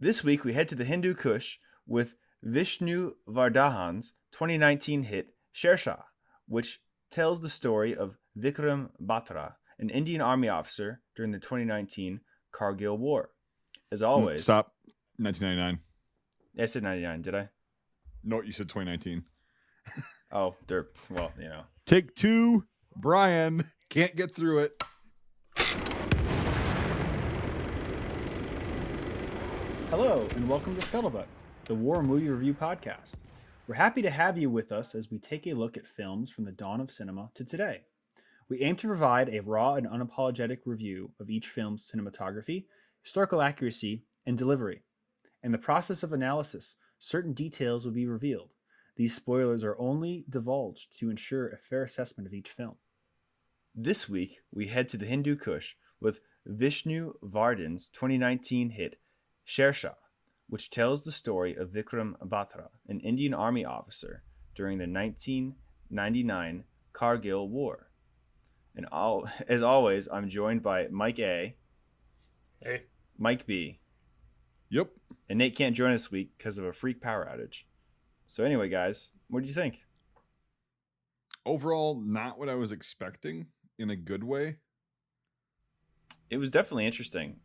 This week we head to the Hindu Kush with Vishnuvardhan's 2019 hit Shersaah, which tells the story of Vikram Batra, an Indian Army officer during the 2019 Kargil War. As always... Stop. 1999. I said 99, did I? No, you said 2019. Oh, derp. Well, Take two. Brian can't get through it. Hello, and welcome to Scuttlebutt, the war movie review podcast. We're happy to have you with us as we take a look at films from the dawn of cinema to today. We aim to provide a raw and unapologetic review of each film's cinematography, historical accuracy, and delivery. In the process of analysis, certain details will be revealed. These spoilers are only divulged to ensure a fair assessment of each film. This week, we head to the Hindu Kush with Vishnuvardhan's 2019 hit Shersaah, which tells the story of Vikram Batra, an Indian Army officer during the 1999 Kargil War. And as always, I'm joined by Mike A. Hey. Mike B. Yep. And Nate can't join us this week because of a freak power outage. So anyway, guys, what do you think? Overall, not what I was expecting in a good way. It was definitely interesting.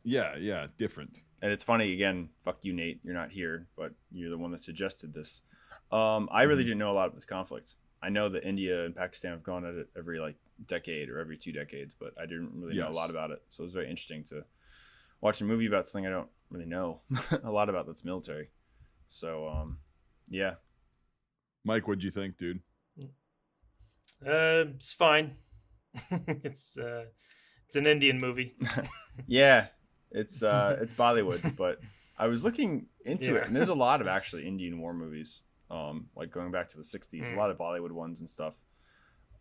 Yeah, different. And it's funny, again, fuck you, Nate. You're not here, but you're the one that suggested this. I really didn't know a lot of this conflict. I know that India and Pakistan have gone at it every decade or every 2 decades, but I didn't really know a lot about it. So it was very interesting to watch a movie about something I don't really know a lot about that's military. So, yeah. Mike, what'd you think, dude? It's fine. It's an Indian movie. Yeah, it's Bollywood, but I was looking into it, and there's a lot of actually Indian war movies, like going back to the 60s, a lot of Bollywood ones and stuff.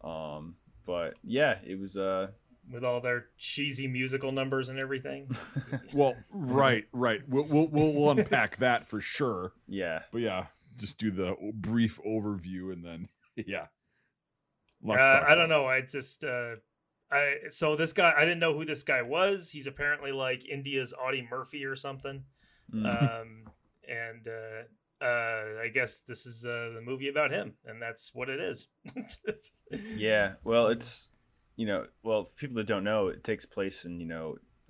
But yeah, it was with all their cheesy musical numbers and everything. Well, right. We'll unpack that for sure. Yeah. But yeah, just do the brief overview and then yeah. I don't know. I just so this guy, I didn't know who this guy was. He's apparently like India's Audie Murphy or something. And I guess this is the movie about him, and that's what it is. Yeah. Well, it's for people that don't know, it takes place in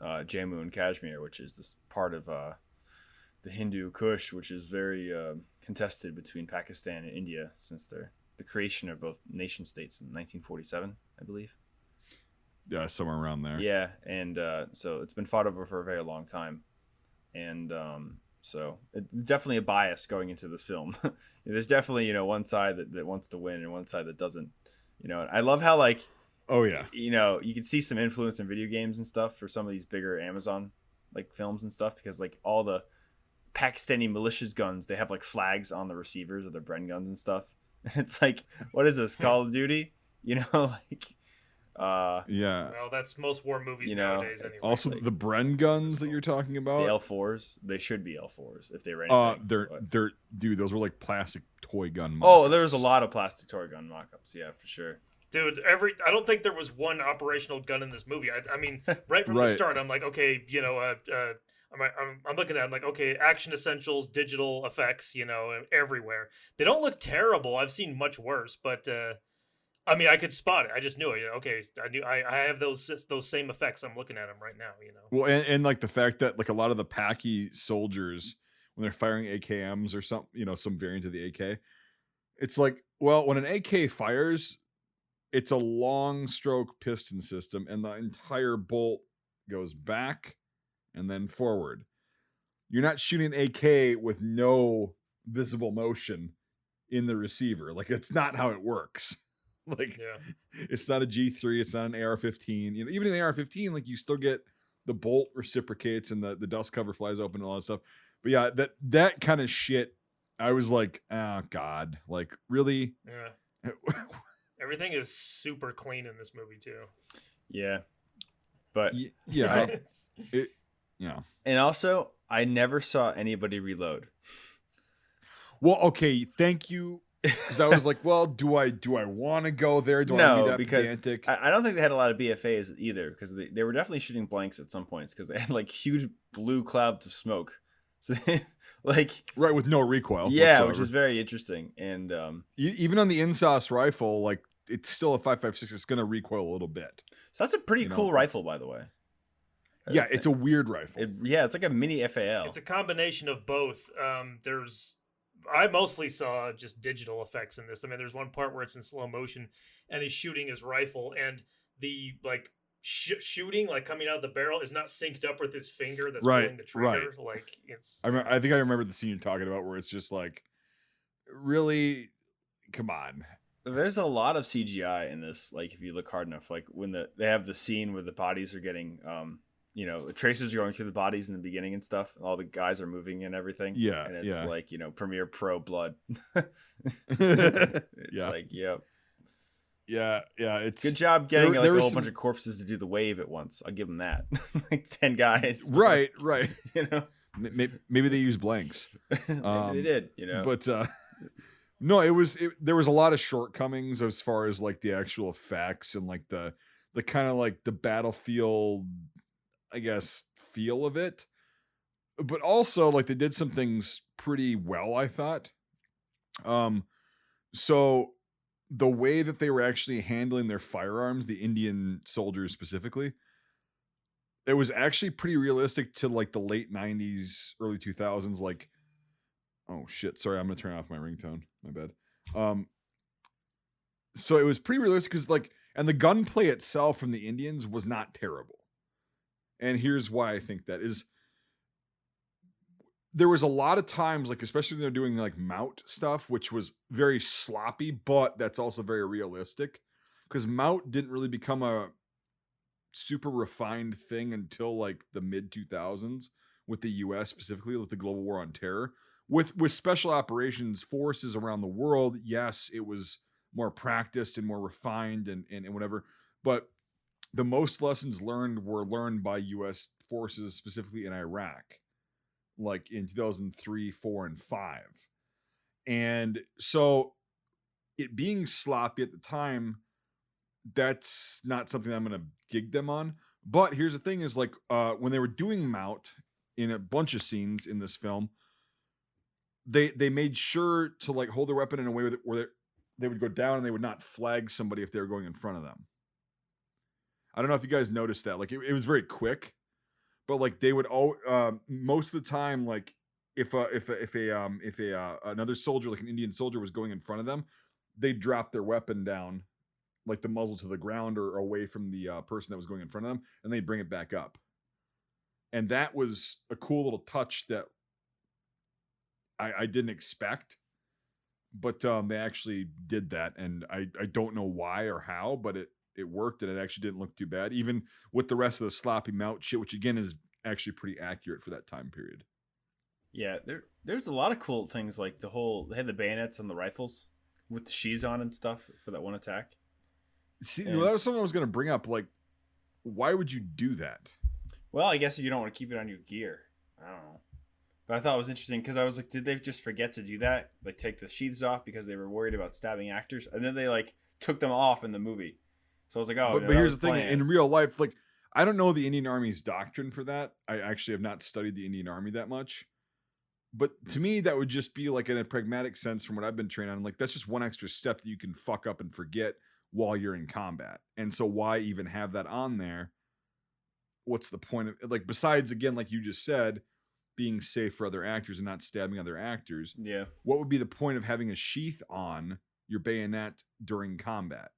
Jammu and Kashmir, which is this part of the Hindu Kush, which is very contested between Pakistan and India since the creation of both nation states in 1947, I believe. Yeah, somewhere around there. Yeah, and so it's been fought over for a very long time, and so it's definitely a bias going into this film. There's definitely one side that wants to win and one side that doesn't. I love how oh yeah, you can see some influence in video games and stuff for some of these bigger Amazon films and stuff, because all the Pakistani militias guns, they have flags on the receivers of their Bren guns and stuff. It's what is this, Call of Duty? yeah. Well, that's most war movies nowadays. Anyway. Also, the Bren guns that you're talking about, the L4s, they should be L4s if they were anything. They're dude, those were plastic toy gun mock-ups. Oh, there was a lot of plastic toy gun mock-ups, yeah, for sure. Dude, I don't think there was one operational gun in this movie. I mean, right from the start, I'm like, okay, I'm looking at it, I'm like, okay, action essentials, digital effects, everywhere. They don't look terrible. I've seen much worse, but I mean, I could spot it. I just knew it. Okay, I have those same effects. I'm looking at them right now. Well, and the fact that a lot of the Paki soldiers, when they're firing AKMs or some some variant of the AK, it's when an AK fires, it's a long stroke piston system, and the entire bolt goes back and then forward. You're not shooting an AK with no visible motion in the receiver. It's not how it works. It's not a G3, it's not an AR-15. Even an AR-15, you still get the bolt reciprocates and the dust cover flies open and all that stuff. But yeah, that kind of shit, I was like, oh god, really? Yeah. Everything is super clean in this movie too. Yeah, but yeah, And also, I never saw anybody reload. Well, okay, thank you Because I was like, well, do I want to go there? Do I want to be that pedantic? I don't think they had a lot of BFAs either, because they were definitely shooting blanks at some points because they had like huge blue clouds of smoke. So like right, with no recoil. Yeah, whatsoever. which is very interesting. And even on the insas rifle, like it's still a 5.56. It's going to recoil a little bit. So that's a pretty cool rifle, by the way. Yeah, it's a weird rifle. It's like a mini FAL. It's a combination of both. I mostly saw just digital effects in this. I mean, there's one part where it's in slow motion and he's shooting his rifle, and the like shooting, like coming out of the barrel, is not synced up with his finger that's pulling the trigger. Right. Like it's. I think I remember the scene you're talking about where it's just like, really, come on. There's a lot of CGI in this. Like if you look hard enough, like when they have the scene where the bodies are getting the tracers are going through the bodies in the beginning and stuff. All the guys are moving and everything. Yeah. And it's like, Premiere Pro blood. It's like, yep. Yeah. It's good job getting a whole bunch of corpses to do the wave at once. I'll give them that. Like 10 guys. Right. Maybe they use blanks. Maybe they did, But no, there was a lot of shortcomings as far as like the actual effects and like the kind of like the battlefield, I guess, feel of it. But also like they did some things pretty well, I thought. So the way that they were actually handling their firearms, the Indian soldiers specifically, it was actually pretty realistic to like the late 90s, early 2000s. Like, oh shit, sorry, I'm gonna turn off my ringtone. My bad. So it was pretty realistic because like, and the gunplay itself from the Indians was not terrible. And here's why I think that is. There was a lot of times, like especially when they're doing like mount stuff, which was very sloppy, but that's also very realistic, because mount didn't really become a super refined thing until like the mid 2000s with the U.S. specifically, with the global war on terror. With special operations forces around the world, yes, it was more practiced and more refined and whatever. But the most lessons learned were learned by U.S. forces, specifically in Iraq, like in 2003, 4, and 5. And so it being sloppy at the time, that's not something I'm going to gig them on. But here's the thing is like when they were doing mount in a bunch of scenes in this film, they made sure to like hold their weapon in a way where they would go down and they would not flag somebody if they were going in front of them. I don't know if you guys noticed that. Like it was very quick, but like they would most of the time, like if another soldier, like an Indian soldier, was going in front of them, they'd drop their weapon down, like the muzzle to the ground or away from the person that was going in front of them, and they'd bring it back up. And that was a cool little touch that I didn't expect, but they actually did that, and I don't know why or how, but it worked, and it actually didn't look too bad, even with the rest of the sloppy mount shit, which again is actually pretty accurate for that time period. Yeah, there's a lot of cool things, like they had the bayonets on the rifles with the sheaths on and stuff for that one attack. See, that was something I was going to bring up. Like, why would you do that? Well, I guess if you don't want to keep it on your gear. I don't know. But I thought it was interesting because I was like, did they just forget to do that? Like take the sheaths off because they were worried about stabbing actors? And then they like took them off in the movie. So I was like, oh, but here's the thing. In real life, like, I don't know the Indian Army's doctrine for that. I actually have not studied the Indian Army that much. But to me, that would just be like in a pragmatic sense from what I've been trained on. Like, that's just one extra step that you can fuck up and forget while you're in combat. And so why even have that on there? What's the point of, like, besides, again, like you just said, being safe for other actors and not stabbing other actors? Yeah. What would be the point of having a sheath on your bayonet during combat?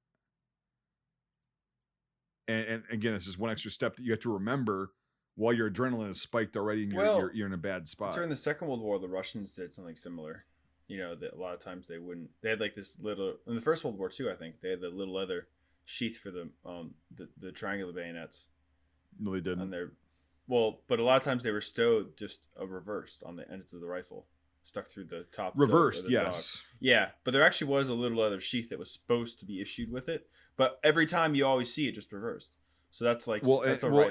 And again, it's just one extra step that you have to remember while your adrenaline is spiked already and you're in a bad spot. During the Second World War, the Russians did something similar. That a lot of times they had like this little, in the First World War too, I think, they had the little leather sheath for the triangular bayonets. No, they didn't. But a lot of times they were stowed just reversed on the ends of the rifle, stuck through the top. Reversed, the yes. dog. Yeah, but there actually was a little leather sheath that was supposed to be issued with it, but every time you always see it just reversed. So that's like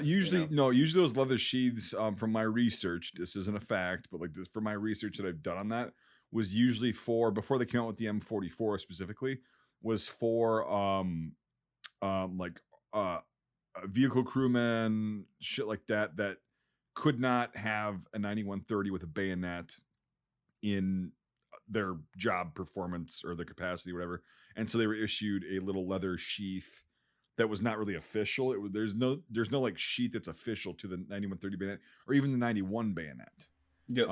usually those leather sheaths from my research, this isn't a fact, but like from my research that I've done on that, was usually for, before they came out with the M44 specifically, was for like vehicle crewmen, shit like that, that could not have a 9130 with a bayonet in their job performance or their capacity, whatever. And so they were issued a little leather sheath that was not really official. There's no like sheath that's official to the 9130 bayonet or even the 91 bayonet. Yep.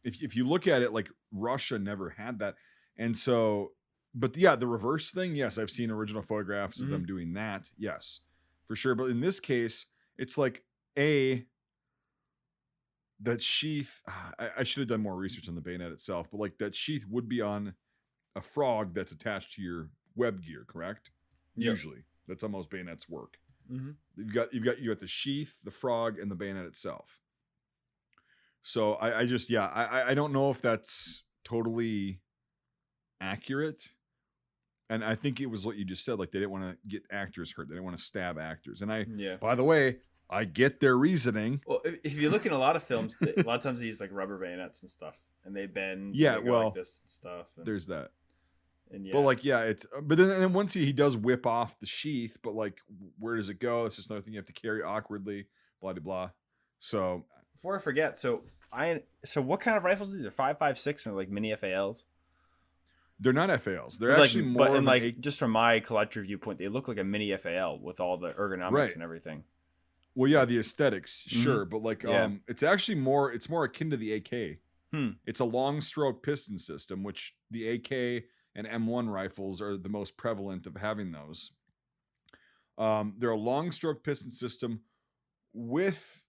If you look at it, like Russia never had that. And so, but yeah, the reverse thing, yes, I've seen original photographs of them doing that. Yes, for sure. But in this case, it's like that sheath, I should have done more research on the bayonet itself, but like that sheath would be on a frog that's attached to your web gear, correct? Yep. Usually. That's how most bayonets work. You got the sheath, the frog, and the bayonet itself. So I don't know if that's totally accurate. And I think it was what you just said, like they didn't want to get actors hurt. They didn't want to stab actors. And by the way, I get their reasoning. Well, if you look in a lot of films, a lot of times they use like rubber bayonets and stuff, and they bend. Like this and stuff. And, there's that. And but like, it's. But then once he does whip off the sheath, but like, where does it go? It's just another thing you have to carry awkwardly. Blah blah blah. So before I forget, so what kind of rifles are these? 5.56 and like mini FALs. They're not FALs. They're actually more. But just from my collector viewpoint, they look like a mini FAL with all the ergonomics and everything. Well, yeah, the aesthetics, sure, but like, it's actually more. It's more akin to the AK. It's a long stroke piston system, which the AK and M1 rifles are the most prevalent of having those. They're a long stroke piston system with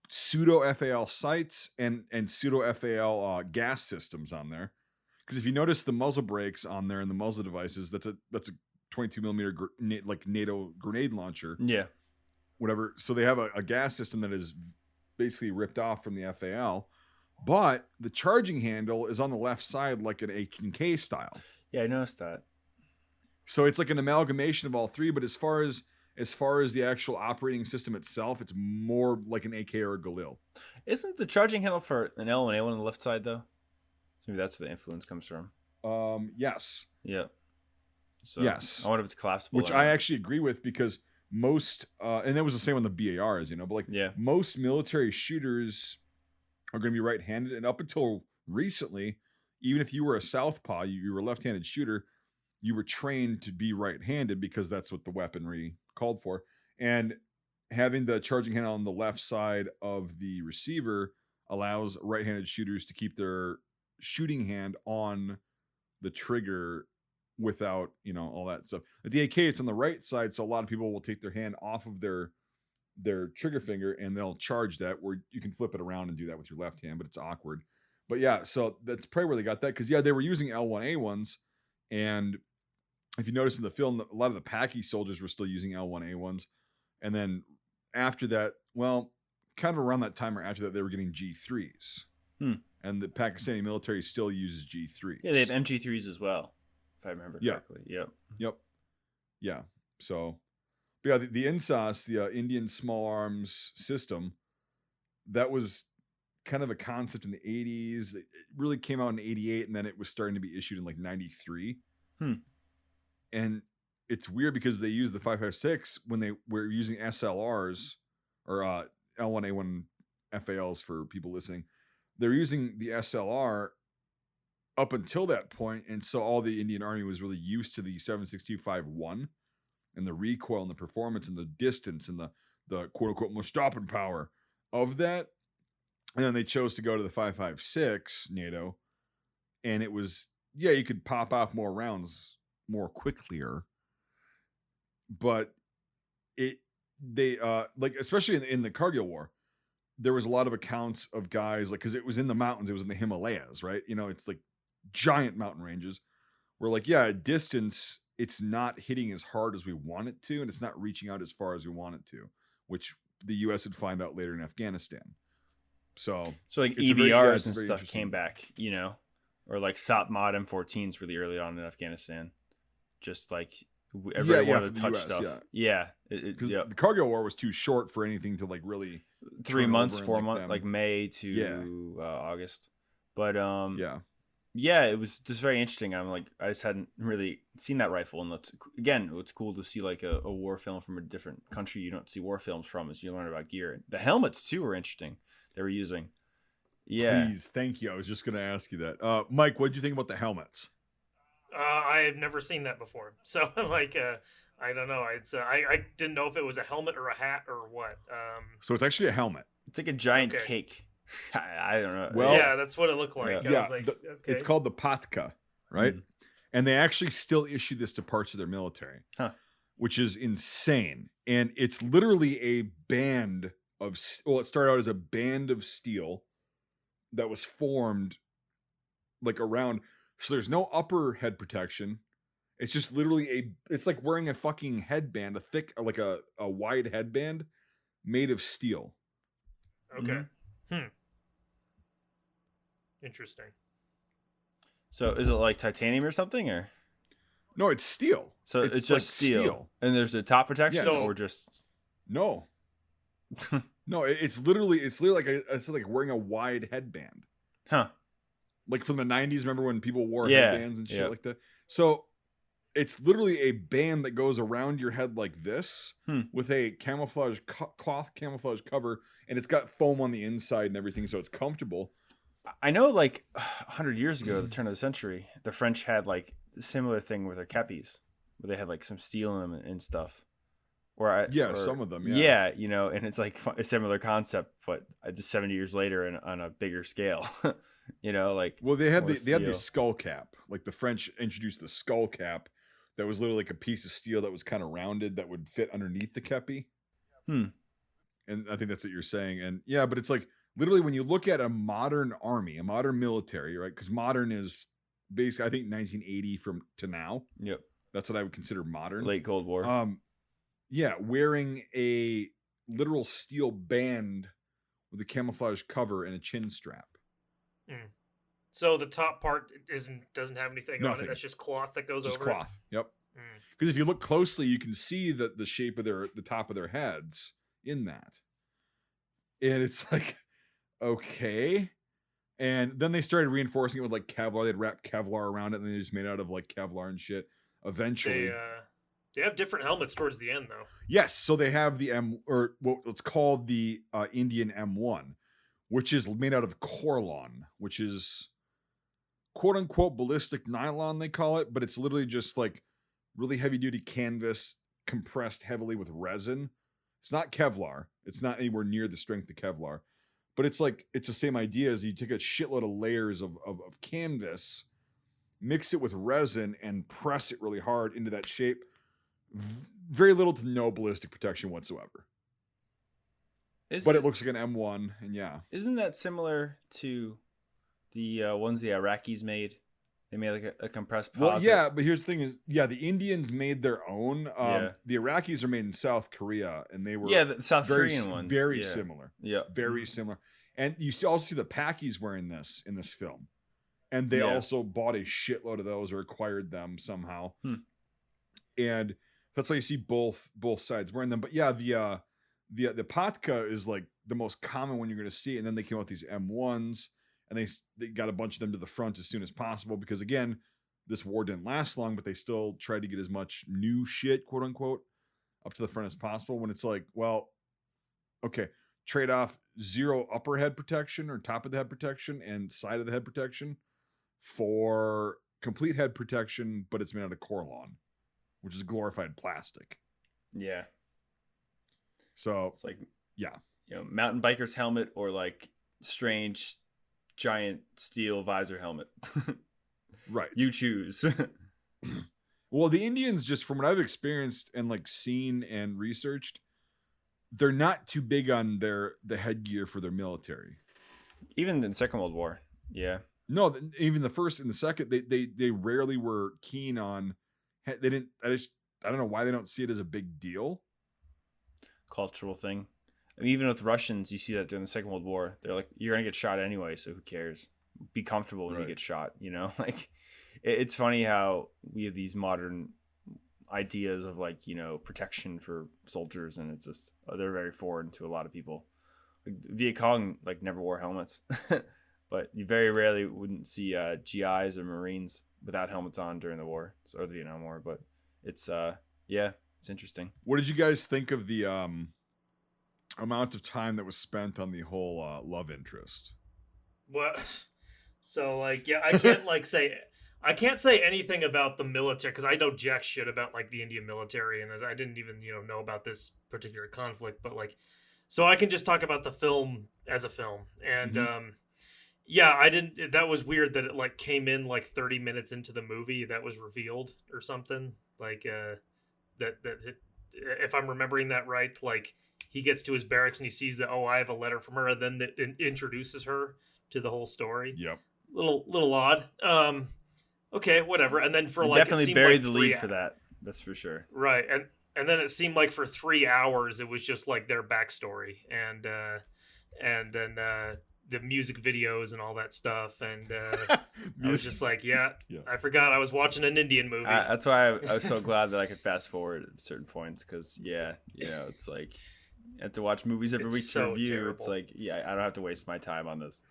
pseudo FAL sights and pseudo FAL gas systems on there. Because if you notice the muzzle brakes on there and the muzzle devices, that's a 22 millimeter like NATO grenade launcher. Yeah. Whatever. So they have a gas system that is basically ripped off from the FAL, but the charging handle is on the left side like an H&K style. Yeah, I noticed that. So it's like an amalgamation of all three, but as far as the actual operating system itself, it's more like an AK or a Galil. Isn't the charging handle for an L and A1 on the left side though? So maybe that's where the influence comes from. Yes. Yeah. So yes. I wonder if it's collapsible. Which I actually agree with, because most and that was the same on the BARs, but like most military shooters are going to be right-handed, and up until recently, even if you were a southpaw, you were a left-handed shooter, you were trained to be right-handed because that's what the weaponry called for. And having the charging handle on the left side of the receiver allows right-handed shooters to keep their shooting hand on the trigger without all that stuff. At the AK, it's on the right side, so a lot of people will take their hand off of their trigger finger and they'll charge that, where you can flip it around and do that with your left hand, but it's awkward. But yeah, so that's probably where they got that, because they were using L1A1s, and if you notice in the film, a lot of the Paki soldiers were still using L1A1s, and then after that, well, kind of around that time or after that, they were getting G3s, and the Pakistani military still uses G3s. Yeah, they have MG3s as well, if I remember correctly. Yep. Yeah. So, but yeah, the insas, the Indian small arms system, that was kind of a concept in the 80s. It really came out in 88, and then it was starting to be issued in like 93. And it's weird because they used the 5.56 when they were using SLRs, or L1A1 FALs for people listening. They're using the SLR up until that point, and so all the Indian Army was really used to the 7.6251 and the recoil and the performance and the distance and the quote unquote most stopping power of that. And then they chose to go to the 5.56 NATO, and it was you could pop off more rounds more quicklier, but they like, especially in the Kargil War, there was a lot of accounts of guys, like, because it was in the mountains, it was in the Himalayas, right? It's like giant mountain ranges where, like, at distance, it's not hitting as hard as we want it to, and it's not reaching out as far as we want it to, which the U.S. would find out later in Afghanistan. So like EBRs and stuff came back, or like SOP mod M14s really early on in Afghanistan, just like everybody wanted to touch US, stuff. Because the Kargil War was too short for anything to like really 3 months, 4 months, like May to August. But yeah, it was just very interesting. I'm like, I just hadn't really seen that rifle, and it's cool to see like a war film from a different country you don't see war films from, as you learn about gear. The helmets too were interesting. They were using. Yeah. Please, thank you. I was just going to ask you that. Mike, what did you think about the helmets? I have never seen that before, so like, I don't know. It's I didn't know if it was a helmet or a hat or what. So it's actually a helmet. It's like a giant Okay. cake. I don't know. Well, yeah, that's what it looked like. Yeah. I was like, okay. It's called the patka, right? Mm. And they actually still issue this to parts of their military, Huh. which is insane. And it's literally a band of, well, it started out as a band of steel that was formed like around. So there's no upper head protection. It's just literally it's like wearing a fucking headband, a thick, like a wide headband made of steel. Okay. Interesting. So is it like titanium or something, or No, it's steel. so it's just like steel. And there's a top protection, Yes. or just No. No, it's literally like it's like wearing a wide headband. huh? Like from the 90s, remember when people wore Yeah, headbands and shit yeah. like that? So it's literally a band that goes around your head like this with a camouflage cloth camouflage cover, and it's got foam on the inside and everything, so it's comfortable. I know, like 100 years ago, the turn of the century, the French had like a similar thing with their kepis, where they had like some steel in them and stuff. Some of them, yeah, and it's like a similar concept, but just 70 years later and on a bigger scale. Like, well, they had more the steel. skull cap. Like the French introduced the skull cap that was literally like a piece of steel that was kind of rounded that would fit underneath the kepi. And I think that's what you're saying. And yeah, but it's like literally when you look at a modern army, a modern military, right? Because modern is basically, I think 1980 to now. Yep. That's what I would consider modern. Late Cold War. Yeah, wearing a literal steel band with a camouflage cover and a chin strap. So the top part doesn't have anything on it. Nothing. That's just cloth that goes Just over cloth. Yep. it. Because if you look closely, you can see the shape of the top of their heads in that. And it's like, okay. And then they started reinforcing it with like Kevlar. They'd wrap Kevlar around it, and they just made out of like Kevlar and shit. Eventually, They have different helmets towards the end, though. yes. So they have the what's called the Indian M1, which is made out of Corlon, which is quote unquote ballistic nylon, they call it, but it's literally just like really heavy duty canvas compressed heavily with resin. It's not Kevlar. It's not anywhere near the strength of Kevlar, but it's the same idea as you take a shitload of layers of canvas, mix it with resin, and press it really hard into that shape. Very little to no ballistic protection whatsoever. But it looks like an M1, and yeah. Isn't that similar to the ones the Iraqis made? They made like a compressed posit. Well, yeah, but here's the thing is, the Indians made their own. The Iraqis are made in South Korea, and they were the South Korean ones. Very similar. Yeah. Very similar. And you also see the Pakis wearing this in this film. And they also bought a shitload of those or acquired them somehow. And that's why you see both sides wearing them. But yeah, the Patka is like the most common one you're going to see. And then they came out with these M1s, and they got a bunch of them to the front as soon as possible because, again, this war didn't last long, but they still tried to get as much new shit, quote unquote, up to the front as possible. When it's like, well, okay, trade off 0 upper head protection or top of the head protection and side of the head protection for complete head protection, but it's made out of Corlon, which is glorified plastic. Yeah. So it's like, yeah, mountain biker's helmet or like strange giant steel visor helmet. Right. You choose. Well, the Indians, just from what I've experienced and like seen and researched, they're not too big on the headgear for their military. Even in the Second World War. Yeah. No, even the first and the second, they rarely were keen on. They didn't. I don't know why they don't see it as a big deal. Cultural thing. I mean, even with Russians, you see that during the Second World War. They're like, you're gonna get shot anyway, so who cares? Be comfortable when you get shot. Like it's funny how we have these modern ideas of like protection for soldiers, and it's just they're very foreign to a lot of people. Like Viet Cong like never wore helmets. but you very rarely wouldn't see GIs or Marines without helmets on during the war, or the Vietnam War. But it's it's interesting. What did you guys think of the amount of time that was spent on the whole love interest? What? So like, yeah, I can't say anything about the military because I know jack shit about like the Indian military, and I didn't even know about this particular conflict. But like, so I can just talk about the film as a film, and yeah, I didn't. That was weird that it like came in like 30 minutes into the movie that was revealed or something like if I'm remembering that right, like he gets to his barracks and he sees that I have a letter from her, and then it introduces her to the whole story. Yep. Little odd. Okay, whatever. And then for They like definitely buried the lead for that. That's for sure. Right, and then it seemed like for 3 hours it was just like their backstory, and then the music videos and all that stuff, and I was just like, yeah, I forgot I was watching an Indian movie. That's why I was so glad that I could fast forward at certain points, because it's like you have to watch movies every week to review. Terrible. It's like, I don't have to waste my time on this.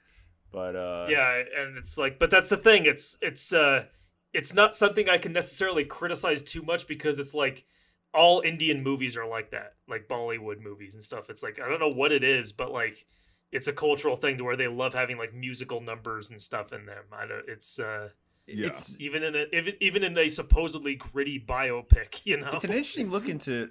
But yeah, and it's like, but that's the thing. It's not something I can necessarily criticize too much, because it's like all Indian movies are like that, like Bollywood movies and stuff. It's like, I don't know what it is, but like it's a cultural thing to where they love having like musical numbers and stuff in them. It's even in a supposedly gritty biopic, it's an interesting look into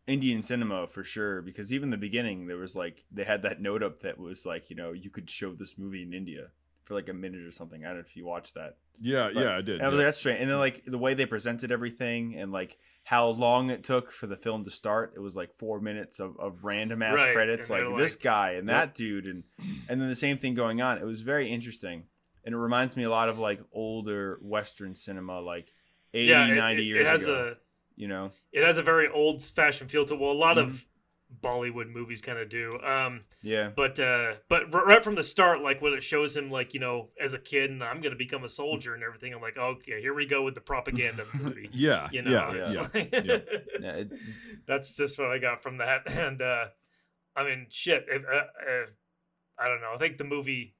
Indian cinema for sure, because even the beginning there was like they had that note up that was like you could show this movie in India for like a minute or something. I don't know if you watched that. Yeah, I did. And I was like, that's strange. And then like the way they presented everything and like how long it took for the film to start, it was like 4 minutes of random ass credits, like this guy and that dude, and then the same thing going on. It was very interesting, and it reminds me a lot of like older Western cinema, like 80, 90 years ago. It has a very old-fashioned feel to it. Well, a lot of Bollywood movies kind of do. But right from the start, like when it shows him like as a kid, and I'm gonna become a soldier and everything, I'm like, okay, here we go with the propaganda movie. That's just what I got from that. And I mean, shit. I don't know. I think the movie,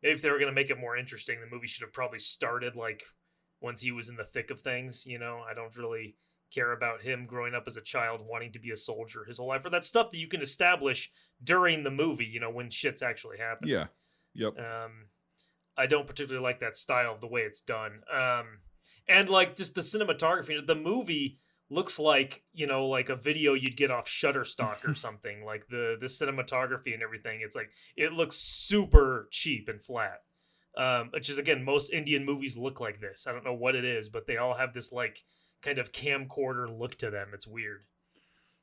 maybe if they were gonna make it more interesting, the movie should have probably started like once he was in the thick of things. I don't really care about him growing up as a child wanting to be a soldier his whole life, or that stuff that you can establish during the movie, when shit's actually happening. Yeah. Yep. I don't particularly like that style of the way it's done. And like just the cinematography, the movie looks like, like a video you'd get off Shutterstock or something. Like the cinematography and everything, it's like it looks super cheap and flat. Which is, again, most Indian movies look like this. I don't know what it is, but they all have this like kind of camcorder look to them. It's weird.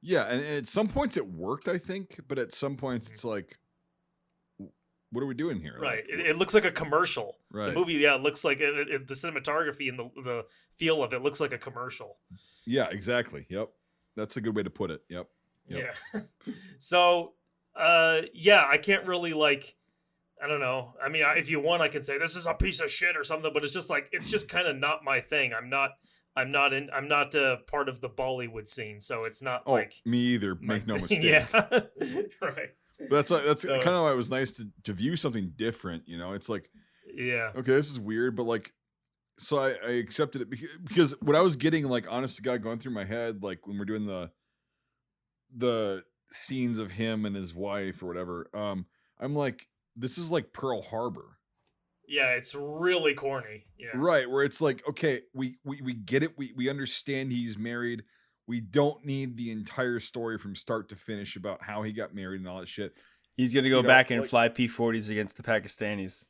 Yeah, and at some points it worked, I think, but at some points it's like, what are we doing here? Right. Like, it looks like a commercial. Right. The movie, it looks like the cinematography and the feel of it looks like a commercial. Yeah, exactly. Yep. That's a good way to put it. Yep. Yeah. So, I can't really like, I don't know. I mean, if you want, I can say this is a piece of shit or something, but it's just like, it's just kind of not my thing. I'm not a part of the Bollywood scene, so it's not like me either. Make no mistake. Yeah, right. But that's kind of why it was nice to view something different. It's like, okay, this is weird, but like, so I accepted it because what I was getting, like, honest to God, going through my head, like when we're doing the scenes of him and his wife or whatever, I'm like, this is like Pearl Harbor. Yeah, it's really corny. Yeah. Right, where it's like, okay, we get it. We understand he's married. We don't need the entire story from start to finish about how he got married and all that shit. He's gonna go back and fly P-40s against the Pakistanis,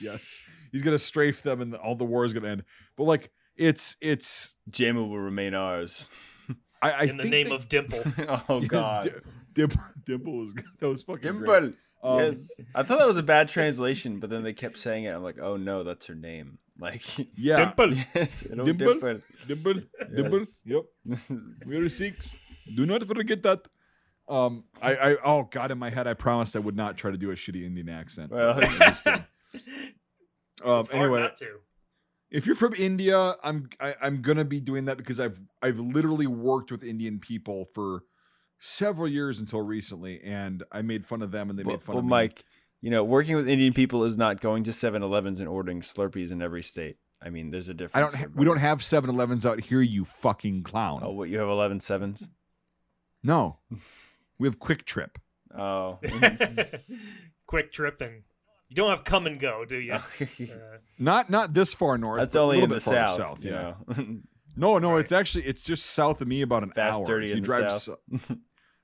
Yes. He's gonna strafe them and all the war is gonna end. But like it's Jammu will remain ours. I in the name of Dimple. Oh God. Dimple was fucking Dimple. great. Yes, I thought that was a bad translation, but then they kept saying it. I'm like, oh no, that's her name. Like, yeah, Dimple. Yes, Dimple. Dimple. Yep. We are Sikhs. Do not forget that. I oh God, in my head, I promised I would not try to do a shitty Indian accent. Well, It's hard anyway, not to. if you're from India, I'm gonna be doing that because I've literally worked with Indian people for several years until recently, and I made fun of them and they made fun of me. Mike, working with Indian people is not going to 7-Elevens and ordering Slurpees in every state. I mean, there's a difference. We don't have 7-Elevens out here, you fucking clown. Oh, what, you have 11-7s? No. We have Quick Trip. Oh. Quick Trip, and you don't have Come and Go, do you? Not this far north. That's but only a in little the bit farther south, yeah. know. No, Right. it's just south of me about an Fast, hour. dirty If in the south.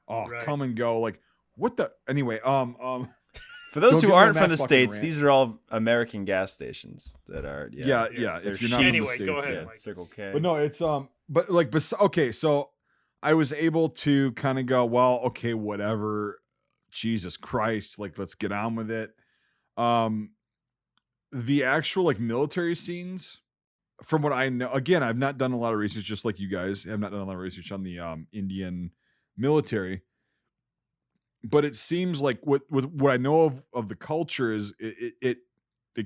Right. Come and go. Like, what the? Anyway, For those Don't who get me on aren't from that the fucking States, rant. these are all American gas stations that are yeah. they're If you're not from the Anyway, States, go ahead, yeah. Mike. Circle K. But no, it's but like, okay, so I was able to kind of go, well, okay, whatever. Jesus Christ, like, let's get on with it. The actual like military scenes, from what I know, again, I've not done a lot of research, just like you guys have not done a lot of research on the Indian military. But it seems like with what I know of the culture is it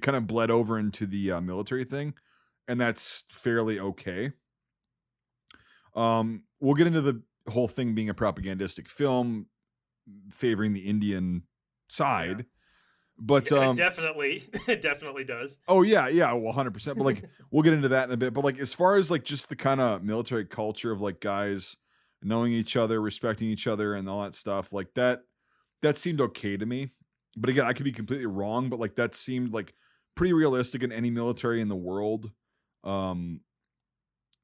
kind of bled over into the military thing, and that's fairly okay. We'll get into the whole thing being a propagandistic film favoring the Indian side, but Yeah, it definitely does. oh yeah, well, 100%. But like, we'll get into that in a bit. But like, as far as like just the kind of military culture of like guys knowing each other, respecting each other, and all that stuff, like that seemed okay to me. But again, I could be completely wrong. But like, that seemed like pretty realistic in any military in the world.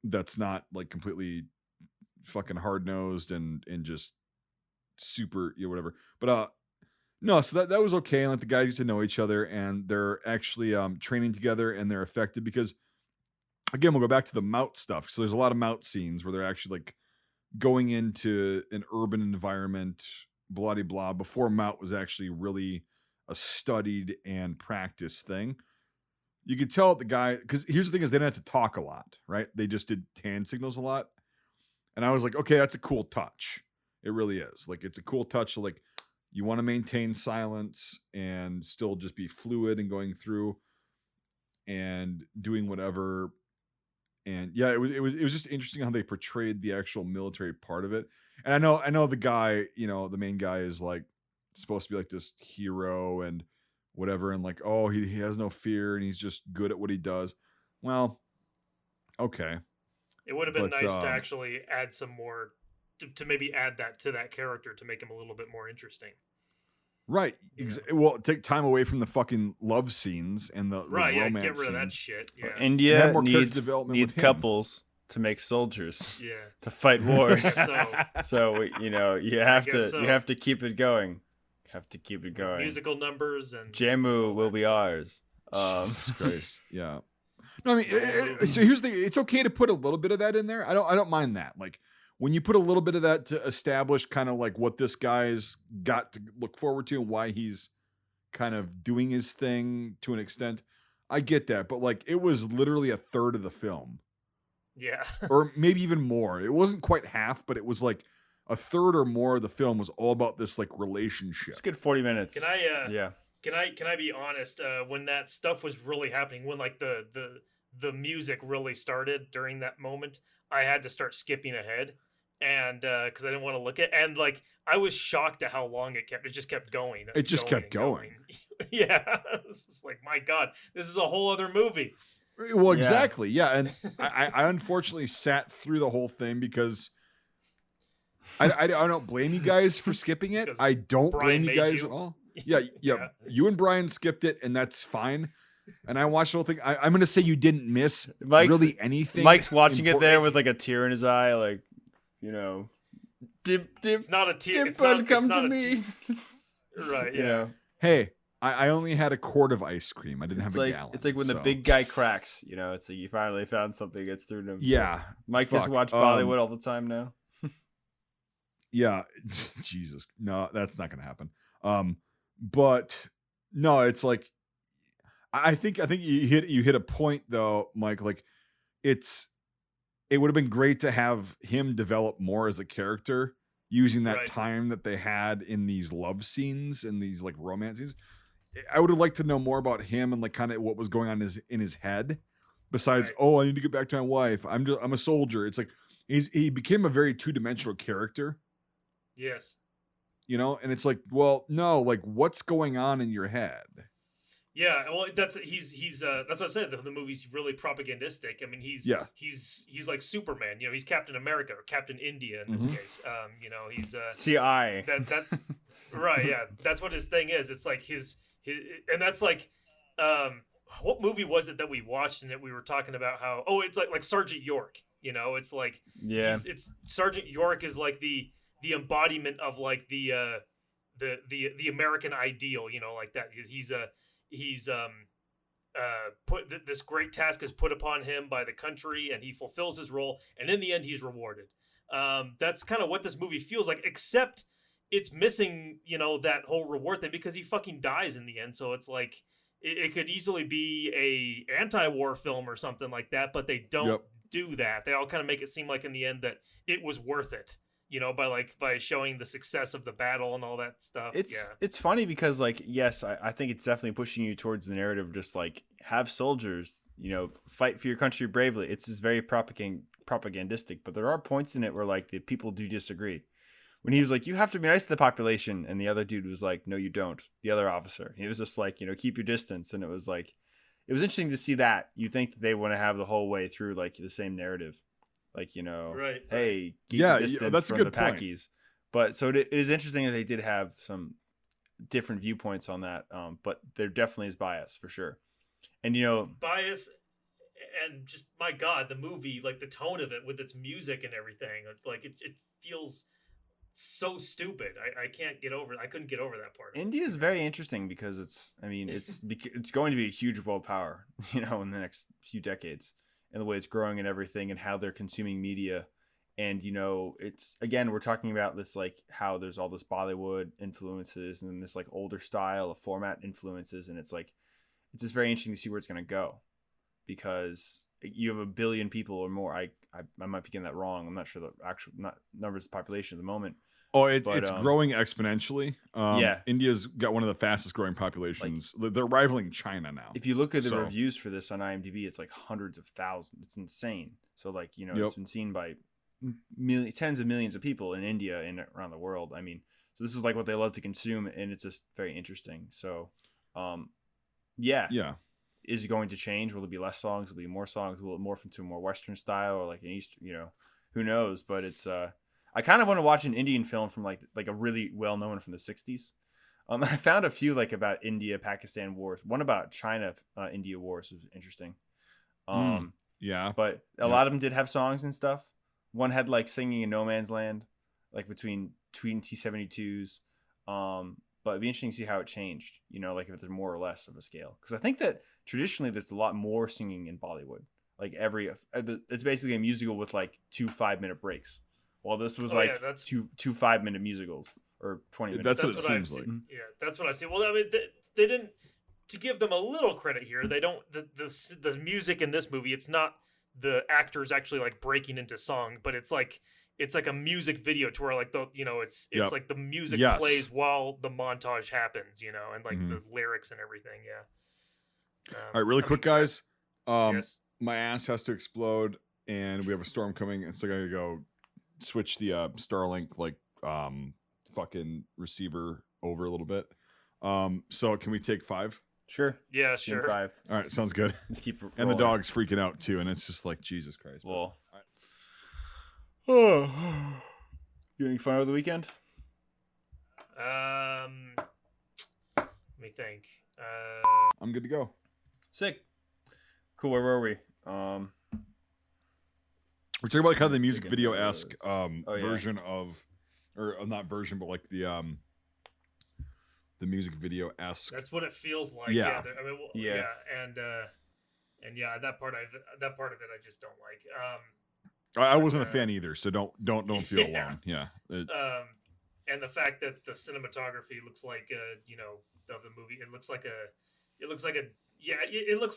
That's not like completely fucking hard nosed and just super, whatever. But no, so that was okay. And like, the guys used to know each other, and they're actually training together, and they're effective because, again, we'll go back to the Mout stuff. So there's a lot of Mout scenes where they're actually like going into an urban environment, blah de blah, before Mout was actually really a studied and practiced thing. You could tell the guy, because here's the thing: is they didn't have to talk a lot, right? They just did hand signals a lot, and I was like, okay, that's a cool touch. It really is. Like, it's a cool touch. So like, you want to maintain silence and still just be fluid and going through and doing whatever. And yeah, it was just interesting how they portrayed the actual military part of it. And I know the guy, the main guy is like supposed to be like this hero and whatever, and like, oh, he has no fear and he's just good at what he does. Well, okay. It would have been But, nice to actually add some more, to maybe add that to that character to make him a little bit more interesting. Right. Yeah. Well, take time away from the fucking love scenes and the Right, yeah, romance get rid of that scenes. shit. Yeah. Have India more character needs development needs with him. couples to make soldiers Yeah. to fight wars. So, So you have guess to so. you have to keep it going. Have to keep it going. musical numbers and Jammu all will that be stuff. ours. Jesus Christ. Yeah. No, I mean, so here's the thing. It's okay to put a little bit of that in there. I don't mind that. Like, when you put a little bit of that to establish kind of like what this guy's got to look forward to and why he's kind of doing his thing to an extent, I get that. But like, it was literally a third of the film, Yeah. or maybe even more. It wasn't quite half, but it was like a third or more of the film was all about this like relationship. It's a good 40 minutes. Can I Yeah. Can I be honest? When that stuff was really happening, when like the music really started during that moment, I had to start skipping ahead, and because I didn't want to look at, and like I was shocked at how long it kept. It just kept going. It just kept going. Yeah, it was just like, my God, this is a whole other movie. Well, Yeah. exactly. Yeah. And I unfortunately sat through the whole thing because I don't blame you guys for skipping it. Because I don't Brian blame you made guys you. at all. Yeah. Yeah. You and Brian skipped it, and that's fine. And I watched the whole thing. I'm going to say you didn't miss really anything. Mike's watching it important. there with like a tear in his eye, like, dip, It's not a tear. dip, It's not, come it's not to a me. Right. You Yeah. know, Hey, I only had a quart of ice cream. I didn't have it's a like gallon. it's like when the so- big guy cracks. It's like you finally found something that gets through to him. Yeah. Mike just fuck. watch Bollywood all the time now. Yeah. Jesus. No, that's not going to happen. But no, it's like, I think you hit a point though, Mike. Like, it would have been great to have him develop more as a character using that Right. time that they had in these love scenes and these like romance scenes. I would have liked to know more about him and like kind of what was going on in his head. Besides, Right. oh, I need to get back to my wife. I'm a soldier. It's like he became a very two-dimensional character. Yes. you know, and it's like, well, no, like what's going on in your head? Yeah, well, that's what I said. The movie's really propagandistic. I mean, he's like Superman. You know, he's Captain America or Captain India in this case. You know, he's CI. that right. Yeah, that's what his thing is. It's like his and that's like what movie was it that we watched and that we were talking about how it's like Sergeant York. You know, it's like it's Sergeant York is like the embodiment of like the American ideal. You know, like that. He's put this great task is put upon him by the country, and he fulfills his role, and in the end he's rewarded. That's kind of what this movie feels like, except it's missing, you know, that whole reward thing because he fucking dies in the end. So it's like it could easily be a anti-war film or something like that, but they don't do that. They all kind of make it seem like in the end that it was worth it, you know, by showing the success of the battle and all that stuff. It's funny because, like, yes, I think it's definitely pushing you towards the narrative of just like have soldiers, you know, fight for your country bravely. It's just very propagandistic, but there are points in it where like the people do disagree. When he was like, you have to be nice to the population, and the other dude was like, no, you don't. The other officer, he was just like, you know, keep your distance. And it was like, it was interesting to see that. You think that they want to have the whole way through like the same narrative. Like, you know, hey, keep the distance that's from a good the Packies. But so it is interesting that they did have some different viewpoints on that. But there definitely is bias for sure. And, you know, bias and just, my God, the movie, like the tone of it with its music and everything. It's like, it feels so stupid. I can't get over it. I couldn't get over that part. India is very interesting because it's going to be a huge world power, you know, in the next few decades. And the way it's growing and everything and how they're consuming media. And, you know, it's, again, we're talking about this, like how there's all this Bollywood influences and this like older style of format influences. And it's like, it's just very interesting to see where it's going to go because you have 1 billion people or more. I might be getting that wrong. I'm not sure the actual numbers of the population at the moment. Oh, it's growing exponentially. Yeah. India's got one of the fastest growing populations. Like, they're rivaling China now. If you look at the reviews for this on IMDb, it's like hundreds of thousands. It's insane. So, like, you know, it's been seen by tens of millions of people in India and around the world. I mean, so this is like what they love to consume, and it's just very interesting. So, yeah. Is it going to change? Will there be less songs? Will there be more songs? Will it morph into a more Western style or like an Eastern, you know, who knows? But it's, I kind of want to watch an Indian film from like a really well-known one from the 60s. I found a few like about India, Pakistan wars. One about China, India wars was interesting. But a lot of them did have songs and stuff. One had like singing in No Man's Land, like between T-72s. But it'd be interesting to see how it changed, you know, like if there's more or less of a scale. Because I think that traditionally there's a lot more singing in Bollywood. Like it's basically a musical with like 2 5-minute breaks. Well, this was that's two 5-minute musicals or 20 minutes. That's what it seems like. Yeah, that's what I've seen. Well, I mean, they didn't. To give them a little credit here, they don't. The music in this movie, it's not the actors actually like breaking into song, but it's like a music video to where like it's like the music plays while the montage happens, you know, and like the lyrics and everything. Yeah. All right, really quick, guys. Yes. My ass has to explode, and we have a storm coming, and so I gotta go switch the Starlink fucking receiver over a little bit. So can we take 5? Sure. Yeah, sure. 5. All right, sounds good. Let's keep rolling. And the dog's freaking out too, and it's just like Jesus Christ. Well, you having fun over the weekend? Let me think. I'm good to go. Sick. Cool. Where were we? We're talking about kind of the music video-esque version of, or not version, but like the music video-esque. That's what it feels like. Yeah. I mean, and that part of it I just don't like. I wasn't a fan either, so don't feel alone. Yeah. And the fact that the cinematography looks like of the movie, it looks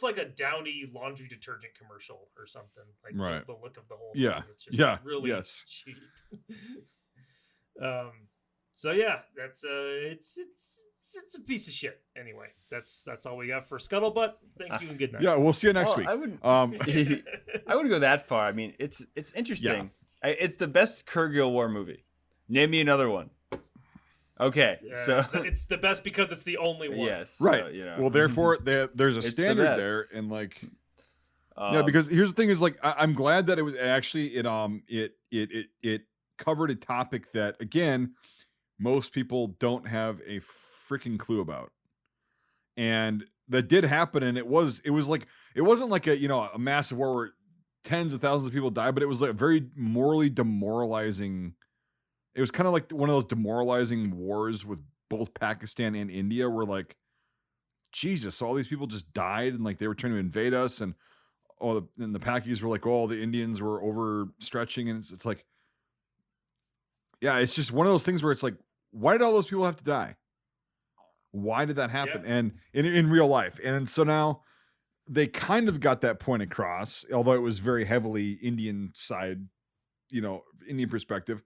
like a Downy laundry detergent commercial or something. Like the look of the whole thing. It's just really cheap. So yeah, that's it's a piece of shit. Anyway, that's all we got for Scuttlebutt. Thank you and good night. Yeah, we'll see you next week. I wouldn't go that far. I mean, it's interesting. It's the best Kargil War movie. Name me another one. Okay, Yeah, so it's the best because it's the only one. yes, Right. so, you know. Well, therefore, there's a It's the standard there, best. and like, yeah, because here's the thing: is like, I'm glad that it was actually it covered a topic that again most people don't have a freaking clue about, and that did happen, and it was like it wasn't like a massive war where tens of thousands of people died, but it was like a very morally demoralizing. It was kind of like one of those demoralizing wars with both Pakistan and India, where like, Jesus, so all these people just died, and like they were trying to invade us, and and the Pakis were like, oh, the Indians were overstretching, and it's like, yeah, it's just one of those things where it's like, why did all those people have to die? Why did that happen? Yeah. And in real life, and so now they kind of got that point across, although it was very heavily Indian side, Indian perspective.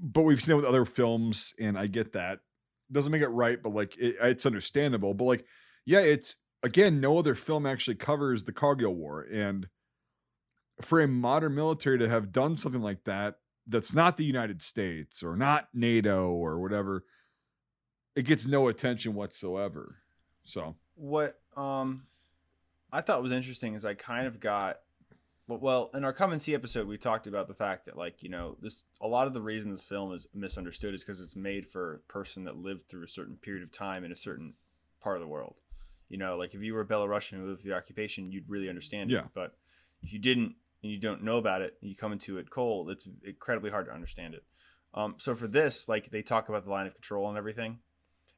But we've seen it with other films, and I get that. Doesn't make it right, but like it's understandable. But like, yeah, it's again, no other film actually covers the Kargil War, and for a modern military to have done something like that, that's not the United States or not NATO or whatever, it gets no attention whatsoever. So what I thought was interesting is I kind of got well in our Come and See episode we talked about the fact that like this a lot of the reason this film is misunderstood is because it's made for a person that lived through a certain period of time in a certain part of the world. Like if you were a Belarusian who lived through the occupation, you'd really understand it. But if you didn't and you don't know about it and you come into it cold, it's incredibly hard to understand it. So for this, like they talk about the line of control and everything,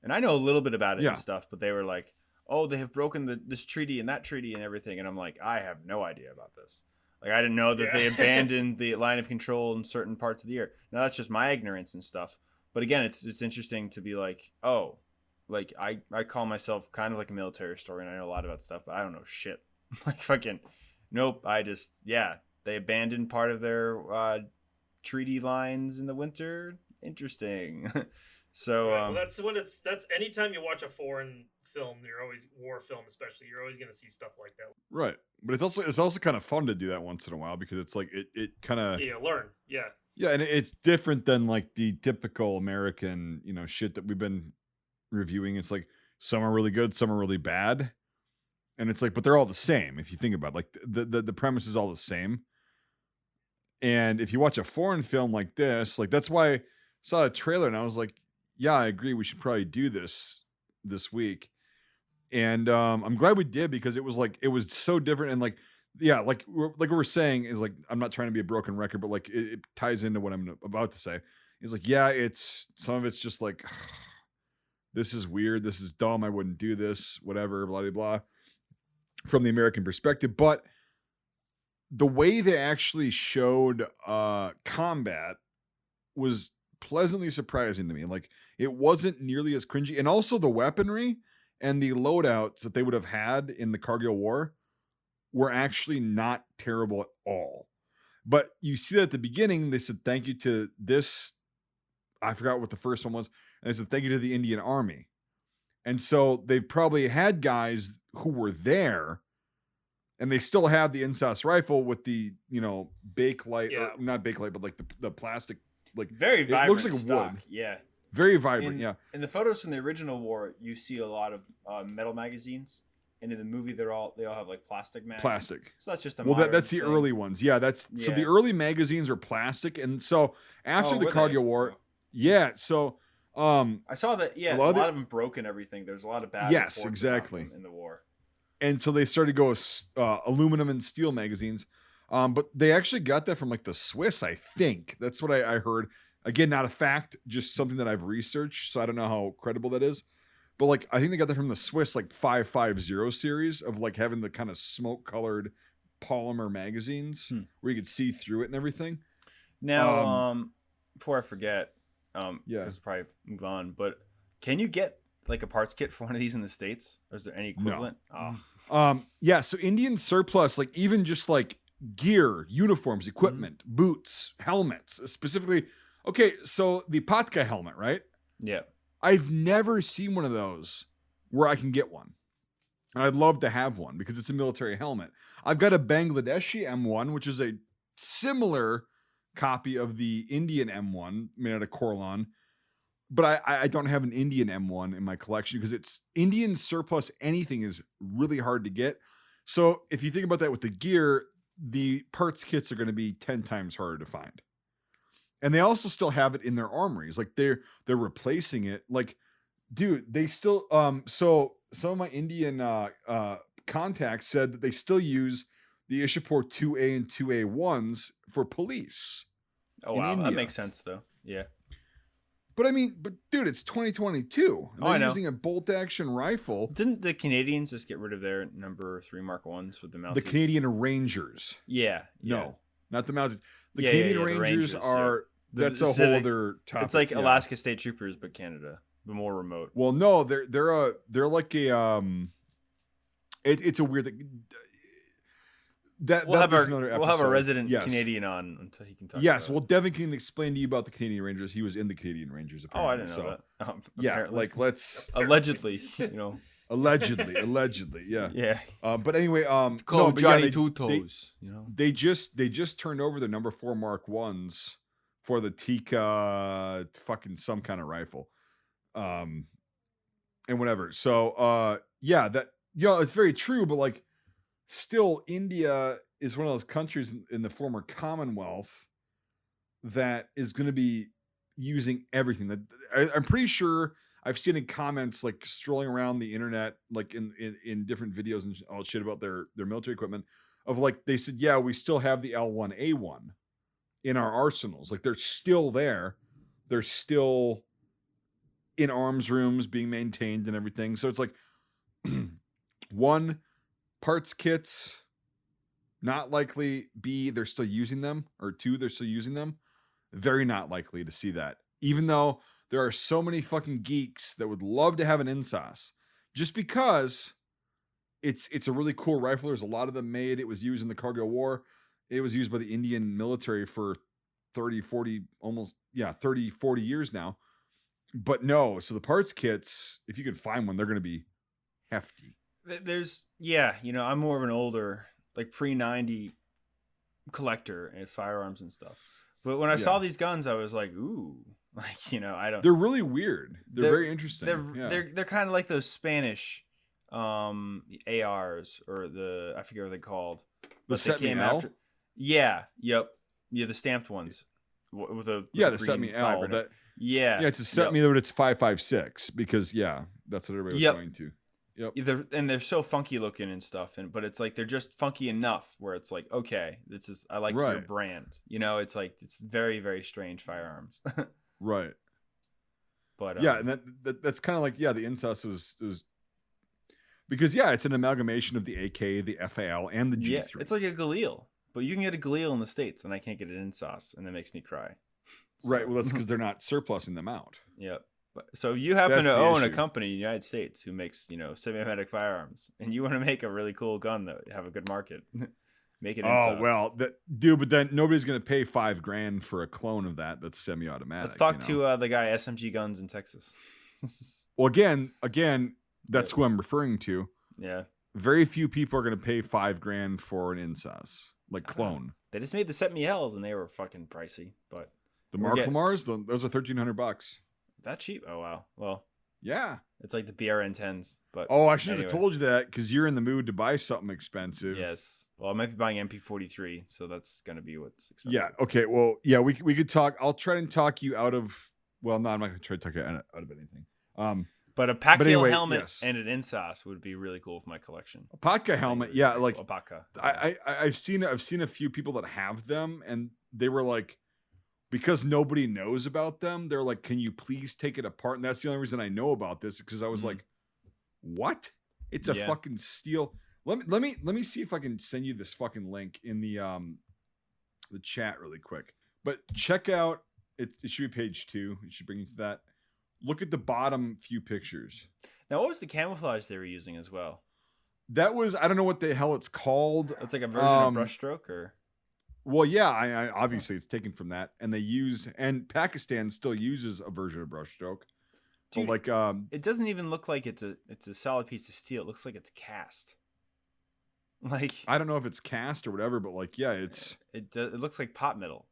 and I know a little bit about it and stuff, but they were like, oh, they have broken this treaty and that treaty and everything, and I'm like, I have no idea about this. Like, I didn't know that they abandoned the line of control in certain parts of the earth. Now, that's just my ignorance and stuff. But again, it's interesting to be like, oh, like, I call myself kind of like a military historian. I know a lot about stuff, but I don't know shit. Like, fucking, nope. They abandoned part of their treaty lines in the winter. Interesting. So, well, that's anytime you watch a foreign film, you're always war film, especially, you're always going to see stuff like that. Right. But it's also kind of fun to do that once in a while because it's like it kind of learn. Yeah, and it's different than like the typical American shit that we've been reviewing. It's like some are really good, some are really bad, and it's like, but they're all the same if you think about it. Like the premise is all the same. And if you watch a foreign film like this, like that's why I saw a trailer and I was like, yeah, I agree, we should probably do this week. And I'm glad we did because it was so different, and like like we were saying is like, I'm not trying to be a broken record, but like it ties into what I'm about to say. It's like, it's some of it's just like, this is weird, this is dumb, I wouldn't do this, whatever, blah blah blah, from the American perspective. But the way they actually showed combat was pleasantly surprising to me. Like, it wasn't nearly as cringy, and also the weaponry and the loadouts that they would have had in the Kargil War were actually not terrible at all. But you see that at the beginning, they said thank you to this, I forgot what the first one was, and they said thank you to the Indian Army. And so they've probably had guys who were there, and they still have the insas rifle with the, Bakelite, or not Bakelite, but like the plastic, like very vibrant. It looks like stock. wood. Yeah. Very vibrant, In the photos from the original war, you see a lot of metal magazines, and in the movie, they all have like plastic mags. Plastic. So that's just a that's the early ones. Yeah, so the early magazines were plastic, and so after the Kargil War, so I saw that. Yeah, a lot of them broke and everything. There's a lot of bad. Yes, exactly. In the war, and so they started to go with aluminum and steel magazines, but they actually got that from like the Swiss. I think that's what I heard. Again, not a fact, just something that I've researched, so I don't know how credible that is. But like, I think they got that from the Swiss like 550 series of like having the kind of smoke-colored polymer magazines where you could see through it and everything. Now, before I forget, because probably move on, but can you get like a parts kit for one of these in the States? Or is there any equivalent? No. So Indian surplus, like even just like gear, uniforms, equipment, boots, helmets, specifically. Okay, so the Patka helmet, right? Yeah. I've never seen one of those where I can get one. And I'd love to have one because it's a military helmet. I've got a Bangladeshi M1, which is a similar copy of the Indian M1 made out of Corlan. but I don't have an Indian M1 in my collection because it's Indian surplus. Anything is really hard to get. So if you think about that with the gear, the parts kits are going to be 10 times harder to find. And they also still have it in their armories. Like they're replacing it. Like, dude, they still so some of my Indian contacts said that they still use the Ishapur 2A and 2A1s for police. Oh in wow, India. that makes sense though. Yeah. But I mean, dude, it's 2022. They're I know. using a bolt action rifle. Didn't the Canadians just get rid of their number 3 Mark 1s with the Mounties? The Canadian Rangers. Yeah. No, not the Mounties. The Yeah, Canadian the Rangers are, The that's a whole civic- other topic. It's like yeah. Alaska State Troopers, but Canada, but more remote. Well, no, they're like a it's a weird thing. We'll have another our episode. resident Yes. Canadian on until he can talk. Yes, about well, Devin can explain to you about the Canadian Rangers. He was in the Canadian Rangers. it. Oh, I Apparently, didn't know that. Yeah, Apparently. like let's allegedly, allegedly, yeah. Yeah. But anyway, Call no, but Johnny yeah, Two Toes. they just turned over the number 4 Mark 1s for the Tika fucking some kind of rifle, and whatever. So yeah, that it's very true, but like still, India is one of those countries in the former Commonwealth that is going to be using everything. That I'm pretty sure I've seen in comments, like strolling around the internet, like in different videos and all shit about their military equipment, of like they said, yeah, we still have the L1A1 in our arsenals. Like they're still there. They're still in arms rooms being maintained and everything. So it's like one, parts kits, not likely. B, they're still using them. Or 2, they're still using them. Very not likely to see that. Even though there are so many fucking geeks that would love to have an insas, just because it's a really cool rifle. There's a lot of them made. It was used in the Kargil War. It was used by the Indian military for 30, 40 years now. But no, so the parts kits, if you could find one, they're going to be hefty. There's I'm more of an older, like pre-90 collector and firearms and stuff. But when I saw these guns, I was like, ooh, like, I don't. They're really weird. They're very interesting. They're kind of like those Spanish ARs, or I forget what they're called. The Set Me L? Yeah. Yep. Yeah, the stamped ones. With the Set Me L. Yeah, it's a Set Me, but it's 5.56 because that's what everybody was going to. Yep. They're so funky looking and stuff, but it's like they're just funky enough where it's like, okay, I like your brand. It's like it's very, very strange firearms. Right. But and that's kind of like the insas was because it's an amalgamation of the AK, the FAL, and the G3. Yeah, it's like a Galil, but you can get a Galil in the States, and I can't get an insas, and that makes me cry. So. Right. Well, that's because they're not surplusing them out. Yep. So you happen to own a company in the United States who makes, semi-automatic firearms, and you want to make a really cool gun that have a good market. Make it. Oh well, but then nobody's gonna pay $5,000 for a clone of that's semi-automatic. Let's talk to the guy SMG Guns in Texas. Well, again, that's who I'm referring to. Yeah. Very few people are gonna pay $5,000 for an insas like clone. They just made the Set Me L's, and they were fucking pricey, but the Mark Lamars, those are $1,300. That cheap? Oh wow. Well, yeah, it's like the BRN10s. But I should have told you that because you're in the mood to buy something expensive. Yes. Well, I might be buying MP43, so that's gonna be what's expensive. Yeah. Okay. Well, yeah, we could talk. I'll try and talk you out of. Well, no, I'm not gonna try to talk you out of anything. But a Pacquiao helmet and an insas would be really cool for my collection. A Pacquiao helmet, yeah, like a Paca. I've seen a few people that have them, and they were like, because nobody knows about them, they're like, can you please take it apart? And that's the only reason I know about this, because I was like, what? It's a fucking steel. Let me see if I can send you this fucking link in the chat really quick. But check out it should be page 2. It should bring you to that. Look at the bottom few pictures. Now, what was the camouflage they were using as well? That was, I don't know what the hell it's called. It's like a version of brushstroke, or? Well, yeah, I obviously it's taken from that, and and Pakistan still uses a version of brushstroke. Dude, but it doesn't even look like it's a solid piece of steel. It looks like it's cast. Like, I don't know if it's cast or whatever, but like, yeah, it looks like pot metal.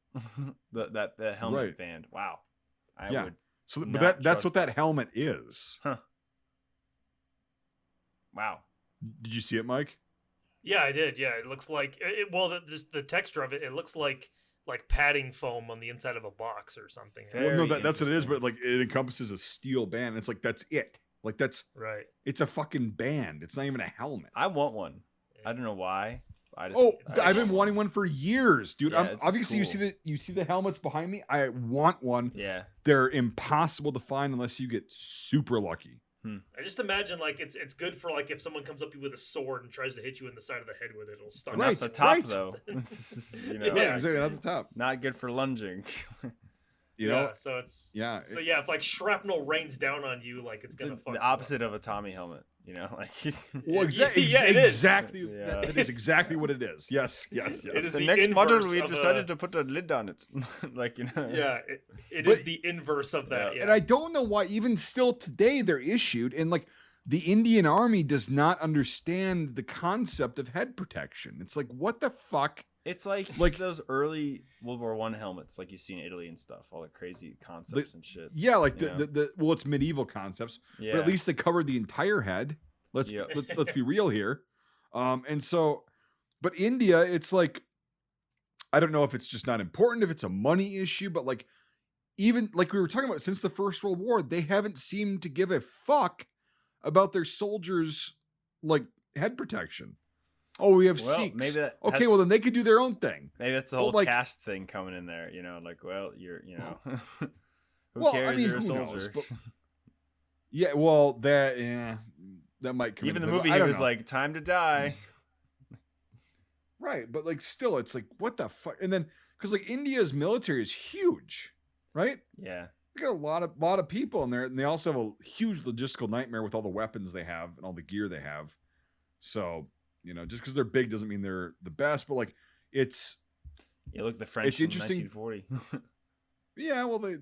that helmet band. Wow. So, but not that's what trust that helmet is. Huh. Wow. Did you see it, Mike? Yeah, I did. Yeah, it looks like the texture of it. It looks like padding foam on the inside of a box or something. Very Well, no, that's what it is. interesting. But like, it encompasses a steel band. It's like that's it. Like that's Right. it's a fucking band. It's not even a helmet. I want one. I don't know why. I just, Oh, I I've been wanting one for years, dude. Yeah, it's Obviously, cool. you see the helmets behind me. I want one. Yeah. They're impossible to find unless you get super lucky. I just imagine like it's good for like if someone comes up to you with a sword and tries to hit you in the side of the head with it, it'll stun. But Right, not the top right. though. You know, Yeah. Right, exactly, not the top. not good for lunging. You know, Yeah, so it's yeah. So yeah, if like shrapnel rains down on you, like it's gonna It's fuck the you up. opposite of a Tommy helmet. You know, like Well, Yeah, it is. exactly. Yeah. That is exactly what it is. Yes, yes, It yes. is the the next model inverse we of decided to put a lid on it. Like, you know. Yeah, it But- is the inverse of that. Yeah. Yeah. And I don't know why, even still today, they're issued, and like the Indian Army does not understand the concept of head protection. It's like, what the fuck? It's like Like- those early World War I helmets, like you see in Italy and stuff, all the crazy concepts and shit. Yeah, like Yeah. the well, it's medieval concepts, Yeah. but at least they covered the entire head. Let's Yeah. let's be real here. And so, but India, it's like, I don't know if it's just not important, if it's a money issue, but like, even like we were talking about, since the First World War, they haven't seemed to give a fuck about their soldiers' like head protection. Oh, we have Well, Sikhs. maybe that Okay, has- well then they could do their own thing. Maybe that's the Well, whole like- caste thing coming in there, you know, like, well, you're, you know, who Well, cares? I mean, You're a who soldier. knows? But yeah, well, that might come Even into the movie I here don't was know. like, time to die. Right, but like still, it's like, what the fuck? And then because like India's military is huge, right? Yeah. They got a lot of people in there, and they also have a huge logistical nightmare with all the weapons they have and all the gear they have. So, you know, just because they're big doesn't mean they're the best, but like it's You look at the French It's in interesting- 1940. yeah, well, they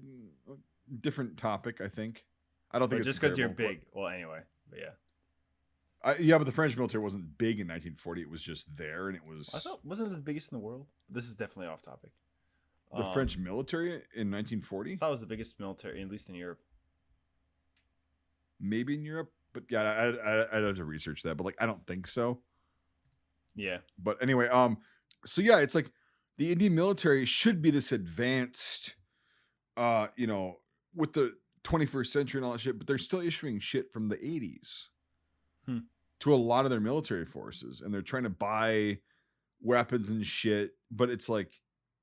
different topic, I think. I don't think But it's just because you're comparable, big. Well, anyway. But yeah. yeah, but the French military wasn't big in 1940. It was just there, and it was I thought, wasn't it the biggest in the world? This is definitely off topic. the French military in 1940. I thought it was the biggest military, at least in Europe. Maybe in Europe, but yeah, I'd have to research that. But like, I don't think so. Yeah. But anyway, so yeah, it's like the Indian military should be this advanced, you know, with the 21st century and all that shit, but they're still issuing shit from the 80s to a lot of their military forces, and they're trying to buy weapons and shit. But it's like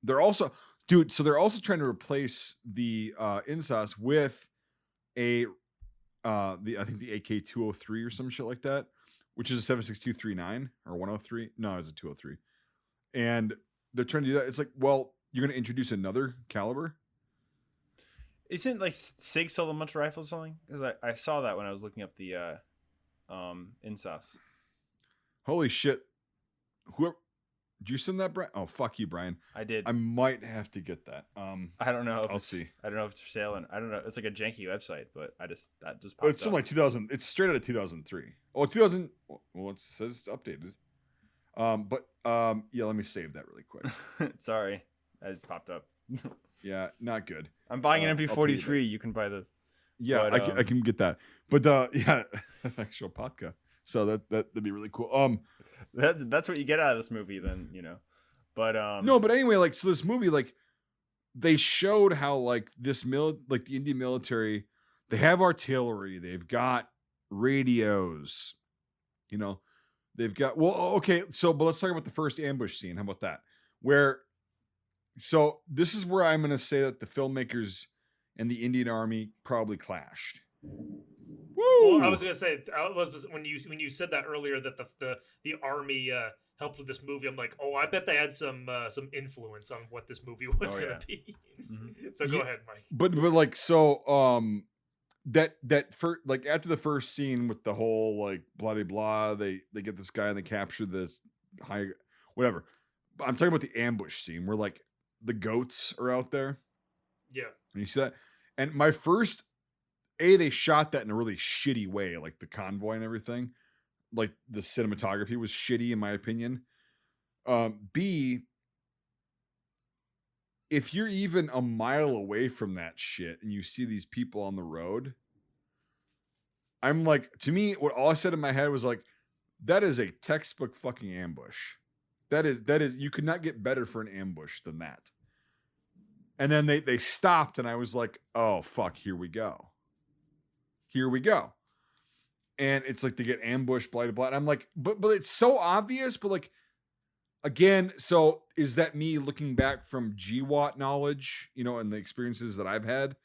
they're also, dude. So they're also trying to replace the insas with a I think the AK 203 or some shit like that, which is a 7.6239 or 103. No, it's a 203. And they're trying to do that. It's like, well, you're going to introduce another caliber? Isn't like SIG sold a bunch of rifles or something? Because I saw that when I was looking up the insas. Holy shit. Whoever, did you send that, Brian? Oh, fuck you, Brian. I did. I might have to get that. I don't know. If I'll it's- see. I don't know if it's for sale, and I don't know. It's like a janky website, but that just Oh, popped it's from up. like 2000. It's straight out of 2003. Oh, 2000. Well, it says it's updated. Yeah, let me save that really quick. Sorry, that just popped up. Yeah, not good. I'm buying an I'll pay you MP43. You can buy this. Yeah, But, I can get that. But yeah, actual podcast. So that'd be really cool. That's what you get out of this movie, then, you know. But No, but anyway, like, so this movie, like, they showed how like like the Indian military, they have artillery, they've got radios, you know, they've got, well, okay, so but let's talk about the first ambush scene. How about that? So this is where I'm gonna say that the filmmakers and the Indian Army probably clashed. Woo! Well, I was gonna say when you said that earlier that the army helped with this movie. I'm like, oh, I bet they had some influence on what this movie was Oh, gonna yeah. be. Mhm. So go Yeah. ahead, Mike. But like, so that first, like, after the first scene with the whole like blah blah blah, they get this guy and they capture this high whatever. I'm talking about the ambush scene where like the goats are out there. Yeah. And you see that? And my first, they shot that in a really shitty way, like the convoy and everything. Like the cinematography was shitty, in my opinion. B, if you're even a mile away from that shit and you see these people on the road, I'm like, to me, what all I said in my head was like, that is a textbook fucking ambush. That is, you could not get better for an ambush than that. And then they stopped and I was like, oh fuck, here we go. Here we go. And it's like they get ambushed, blah, blah, blah. And I'm like, but it's so obvious, but like, again, so is that me looking back from GWAT knowledge, you know, and the experiences that I've had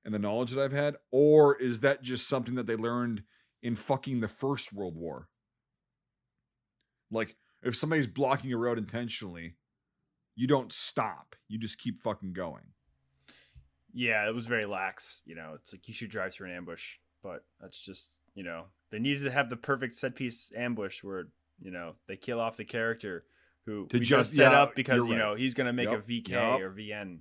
and the knowledge that I've had? Or is that just something that they learned in fucking the First World War? Like, if somebody's blocking a road intentionally, you don't stop. You just keep fucking going. Yeah, it was very lax. You know, it's like you should drive through an ambush, but that's just, you know, they needed to have the perfect set piece ambush where, you know, they kill off the character who we just set up because, you know, he's going to make a VK or VN,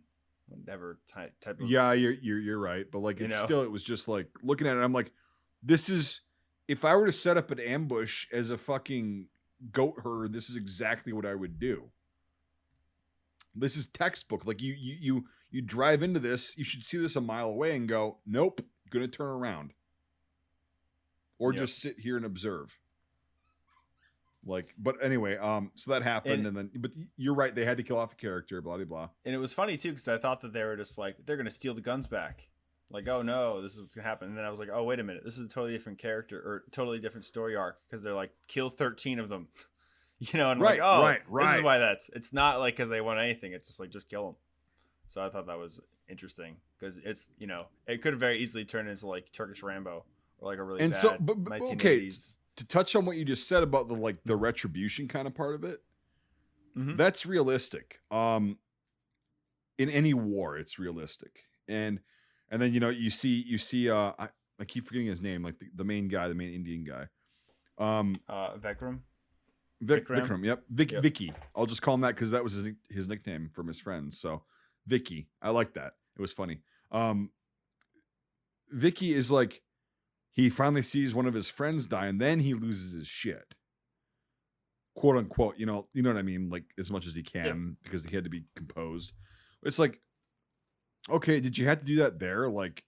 whatever type of. Yeah, you're right. But like, it's still, it was just like looking at it. I'm like, this is, if I were to set up an ambush as a fucking goat herder, this is exactly what I would do. This is textbook. Like you drive into this, you should see this a mile away and go, nope, gonna turn around. Or just sit here and observe. Like, but anyway, so that happened, and then, but you're right, they had to kill off a character, blah blah blah. And it was funny too, because I thought that they were just like, they're gonna steal the guns back. Like, oh no, this is what's gonna happen. And then I was like, oh wait a minute, this is a totally different character or totally different story arc, because they're like, kill 13 of them. You know, and I'm like, oh, right. This is why it's not like because they want anything. It's just like, just kill them. So I thought that was interesting because it's, you know, it could have very easily turned into like Turkish Rambo or like a really bad 1980s. Okay, to touch on what you just said about the retribution kind of part of it, that's realistic. In any war, it's realistic, and then, you know, you see I keep forgetting his name, like the main guy, the main Indian guy, Vikram. Vikram, yep. Vicky. I'll just call him that because that was his nickname from his friends. So Vicky, I like that. It was funny. Vicky is like, he finally sees one of his friends die, and then he loses his shit, quote unquote. You know what I mean? Like, as much as he can, because he had to be composed. It's like, okay, did you have to do that there? Like,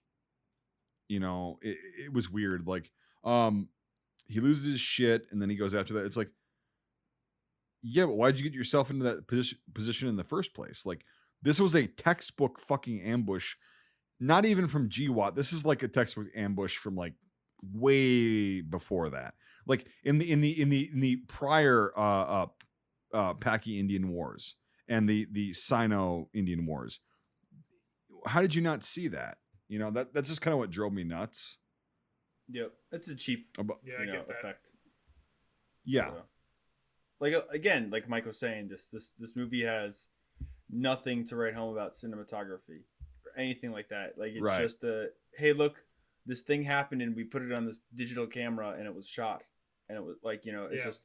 you know, it was weird. Like, he loses his shit, and then he goes after that. It's like, yeah, but why'd you get yourself into that position in the first place? Like, this was a textbook fucking ambush, not even from GWAT. This is like a textbook ambush from like way before that. Like in the prior Paki Indian Wars and the Sino Indian Wars. How did you not see that? You know, that's just kind of what drove me nuts. Yep, it's a cheap I get that effect. Yeah. So, like, again, like Mike was saying, this movie has nothing to write home about cinematography or anything like that. Like, it's just hey, look, this thing happened and we put it on this digital camera and it was shot, and it was like, you know, it's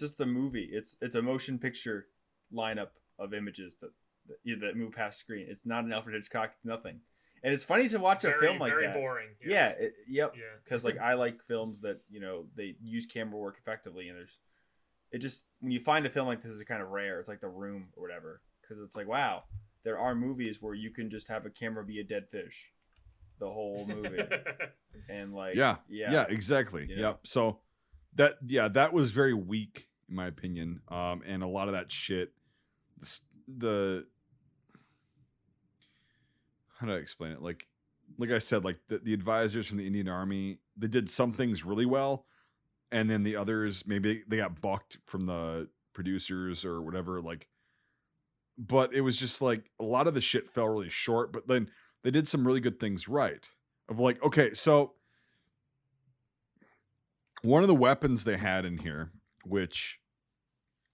just a movie. It's a motion picture lineup of images that move past screen. It's not an Alfred Hitchcock, nothing. And it's funny to watch a film like very that. Boring. Yes. Yeah. Because like, I like films that, you know, they use camera work effectively, and it just, when you find a film like this, is kind of rare. It's like The Room or whatever, because it's like, wow, there are movies where you can just have a camera be a dead fish the whole movie. And like, yeah, exactly. You know? Yep. So that was very weak in my opinion. And a lot of that shit, how do I explain it? Like I said, like the advisors from the Indian Army, they did some things really well, and then the others, maybe they got bucked from the producers or whatever. Like, but it was just like a lot of the shit fell really short. But then they did some really good things right. Of like, okay, so one of the weapons they had in here, which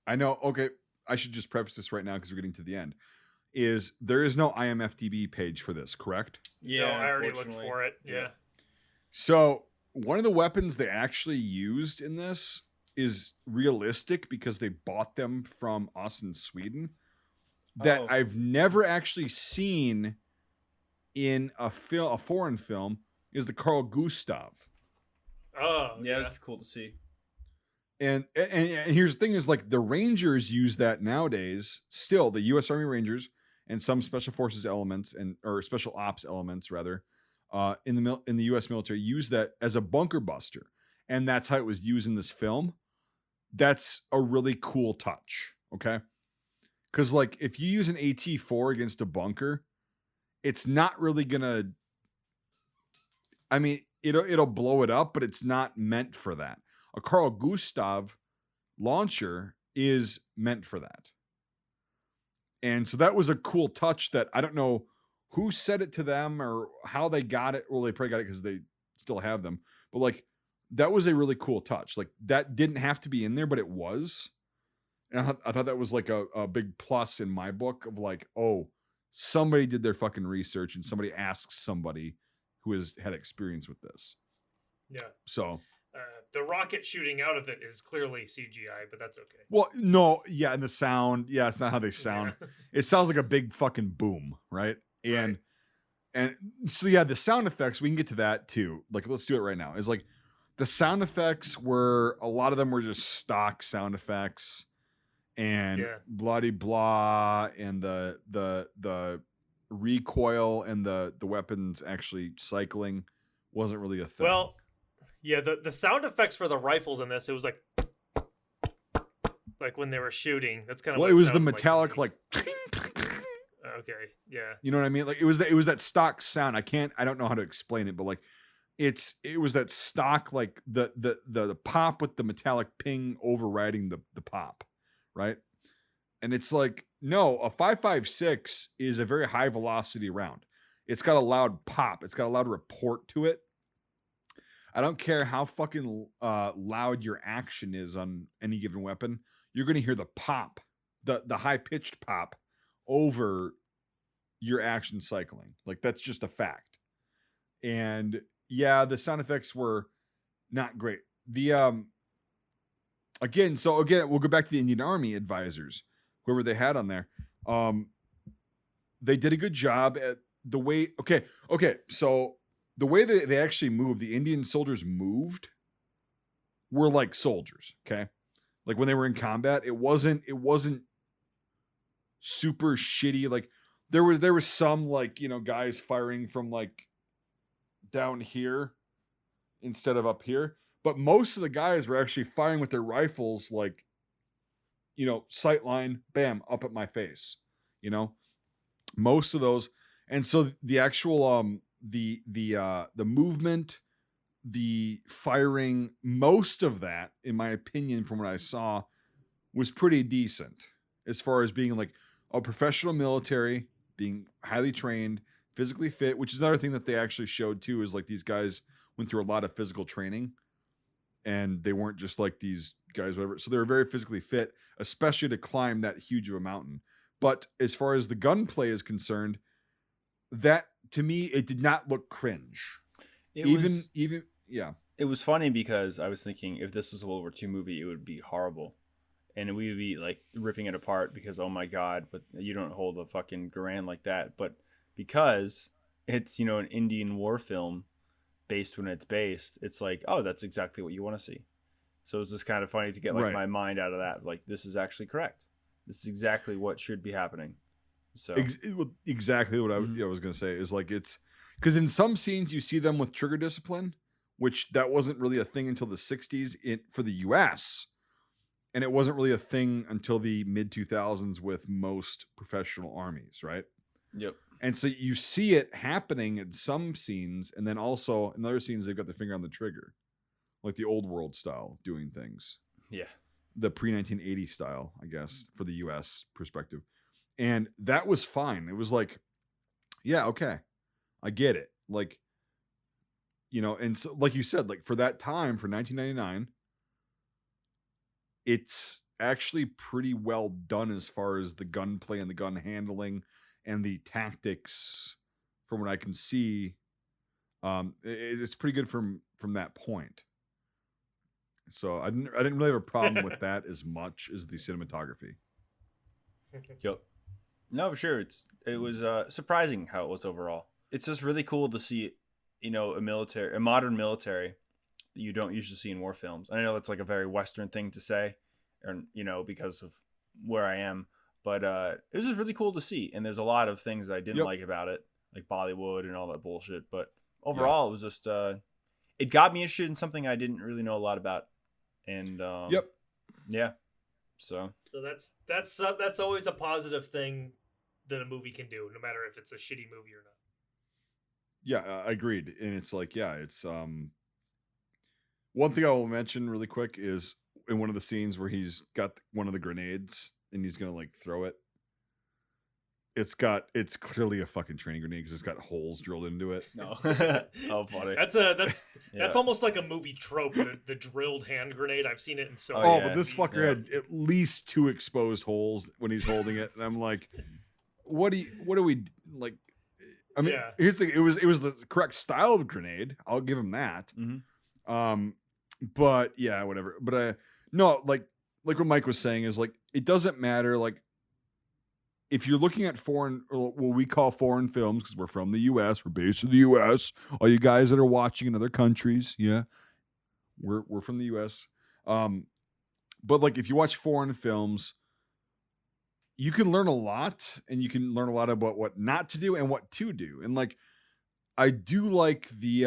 I know, okay, I should just preface this right now because we're getting to the end, is there is no IMFDB page for this, correct? Yeah, no, I already looked for it. Yeah. So one of the weapons they actually used in this is realistic because they bought them from us in Sweden. That I've never actually seen in a foreign film is the Carl Gustav. Oh, yeah, it's cool to see. And here's the thing: is like the Rangers use that nowadays. Still, the U.S. Army Rangers and some special forces elements or special ops elements rather in the U.S. military use that as a bunker buster, and that's how it was used in this film. That's a really cool touch, okay? Because like if you use an AT-4 against a bunker, it's not really gonna. I mean, it'll blow it up, but it's not meant for that. A Carl Gustav launcher is meant for that. And so that was a cool touch that I don't know who said it to them or how they got it. Well, they probably got it because they still have them. But like that was a really cool touch. Like that didn't have to be in there, but it was. And I thought that was like a big plus in my book of like, oh, somebody did their fucking research and somebody asked somebody who has had experience with this. Yeah. So the rocket shooting out of it is clearly CGI, but that's okay. well, no, yeah, and the sound, yeah, it's not how they sound. Yeah. It sounds like a big fucking boom, right? And so yeah, the sound effects, we can get to that too. Like, let's do it right now. Is like the sound effects were a lot of them were just stock sound effects and bloody blah, and the recoil and the weapons actually cycling wasn't really a thing. Well, yeah, the sound effects for the rifles in this, it was like when they were shooting. That's kind of well, it was the metallic like okay, yeah. You know what I mean? Like it was that stock sound. I don't know how to explain it, but like it was that stock like the pop with the metallic ping overriding the pop, right? And it's like, no, a 5.56 is a very high velocity round. It's got a loud pop. It's got a loud report to it. I don't care how fucking loud your action is on any given weapon. You're going to hear the pop, the high pitched pop over your action cycling. Like that's just a fact. And yeah, the sound effects were not great. The again, we'll go back to the Indian Army advisors, whoever they had on there. They did a good job at the way. Okay. So the way that they actually moved, the Indian soldiers moved, were like soldiers. Okay, like when they were in combat, it wasn't super shitty. Like there was some like, you know, guys firing from like down here instead of up here, but most of the guys were actually firing with their rifles, like, you know, sight line, bam, up at my face. You know, most of those, and so the actual the movement, the firing, most of that, in my opinion, from what I saw, was pretty decent as far as being like a professional military, being highly trained, physically fit, which is another thing that they actually showed too, is like these guys went through a lot of physical training and they weren't just like these guys, whatever. So they were very physically fit, especially to climb that huge of a mountain. But as far as the gunplay is concerned, that to me, it did not look cringe. Even yeah. It was funny because I was thinking if this is a World War II movie, it would be horrible. And we would be like ripping it apart because, oh my God, but you don't hold a fucking Garand like that. But because it's, you know, an Indian war film based when it's based, it's like, oh, that's exactly what you want to see. So it's just kind of funny to get like my mind out of that. Like, this is actually correct. This is exactly what should be happening. So exactly what I was going to say is like, it's because in some scenes you see them with trigger discipline, which that wasn't really a thing until the 60s for the US. And it wasn't really a thing until the mid 2000s with most professional armies. Right. Yep. And so you see it happening in some scenes. And then also in other scenes, they've got their finger on the trigger, like the old world style doing things. Yeah. The pre-1980 style, I guess, for the US perspective. And that was fine. It was like, yeah, okay, I get it. Like, you know, and so, like you said, like for that time, for 1999, it's actually pretty well done as far as the gunplay and the gun handling and the tactics. From what I can see, it's pretty good from that point. So I didn't really have a problem with that as much as the cinematography. Yep. No, for sure. It was surprising how it was overall. It's just really cool to see, you know, a modern military that you don't usually see in war films. I know that's like a very Western thing to say, and you know, because of where I am. But it was just really cool to see. And there's a lot of things I didn't Yep. like about it, like Bollywood and all that bullshit. But overall, it was just it got me interested in something I didn't really know a lot about. And Yep. yeah. So that's always a positive thing that a movie can do, no matter if it's a shitty movie or not. Yeah, agreed. And it's like, yeah, it's one thing I will mention really quick is in one of the scenes where he's got one of the grenades and he's gonna like throw it. It's clearly a fucking training grenade because it's got holes drilled into it. no. Oh, funny. That's Yeah. almost like a movie trope. The drilled hand grenade. I've seen it in so. Oh, many Oh, yeah. but this movies. fucker had at least 2 exposed holes when he's holding it, and I'm like, what do we like? I mean, Yeah. here's the thing: it was the correct style of grenade. I'll give him that. Mhm. But yeah, whatever. But no, like what Mike was saying is like it doesn't matter. Like if you're looking at foreign, or what we call foreign films, because we're from the U.S., we're based in the U.S. All you guys that are watching in other countries, yeah, we're from the U.S. But like if you watch foreign films, you can learn a lot, and you can learn a lot about what not to do and what to do. And like I do like the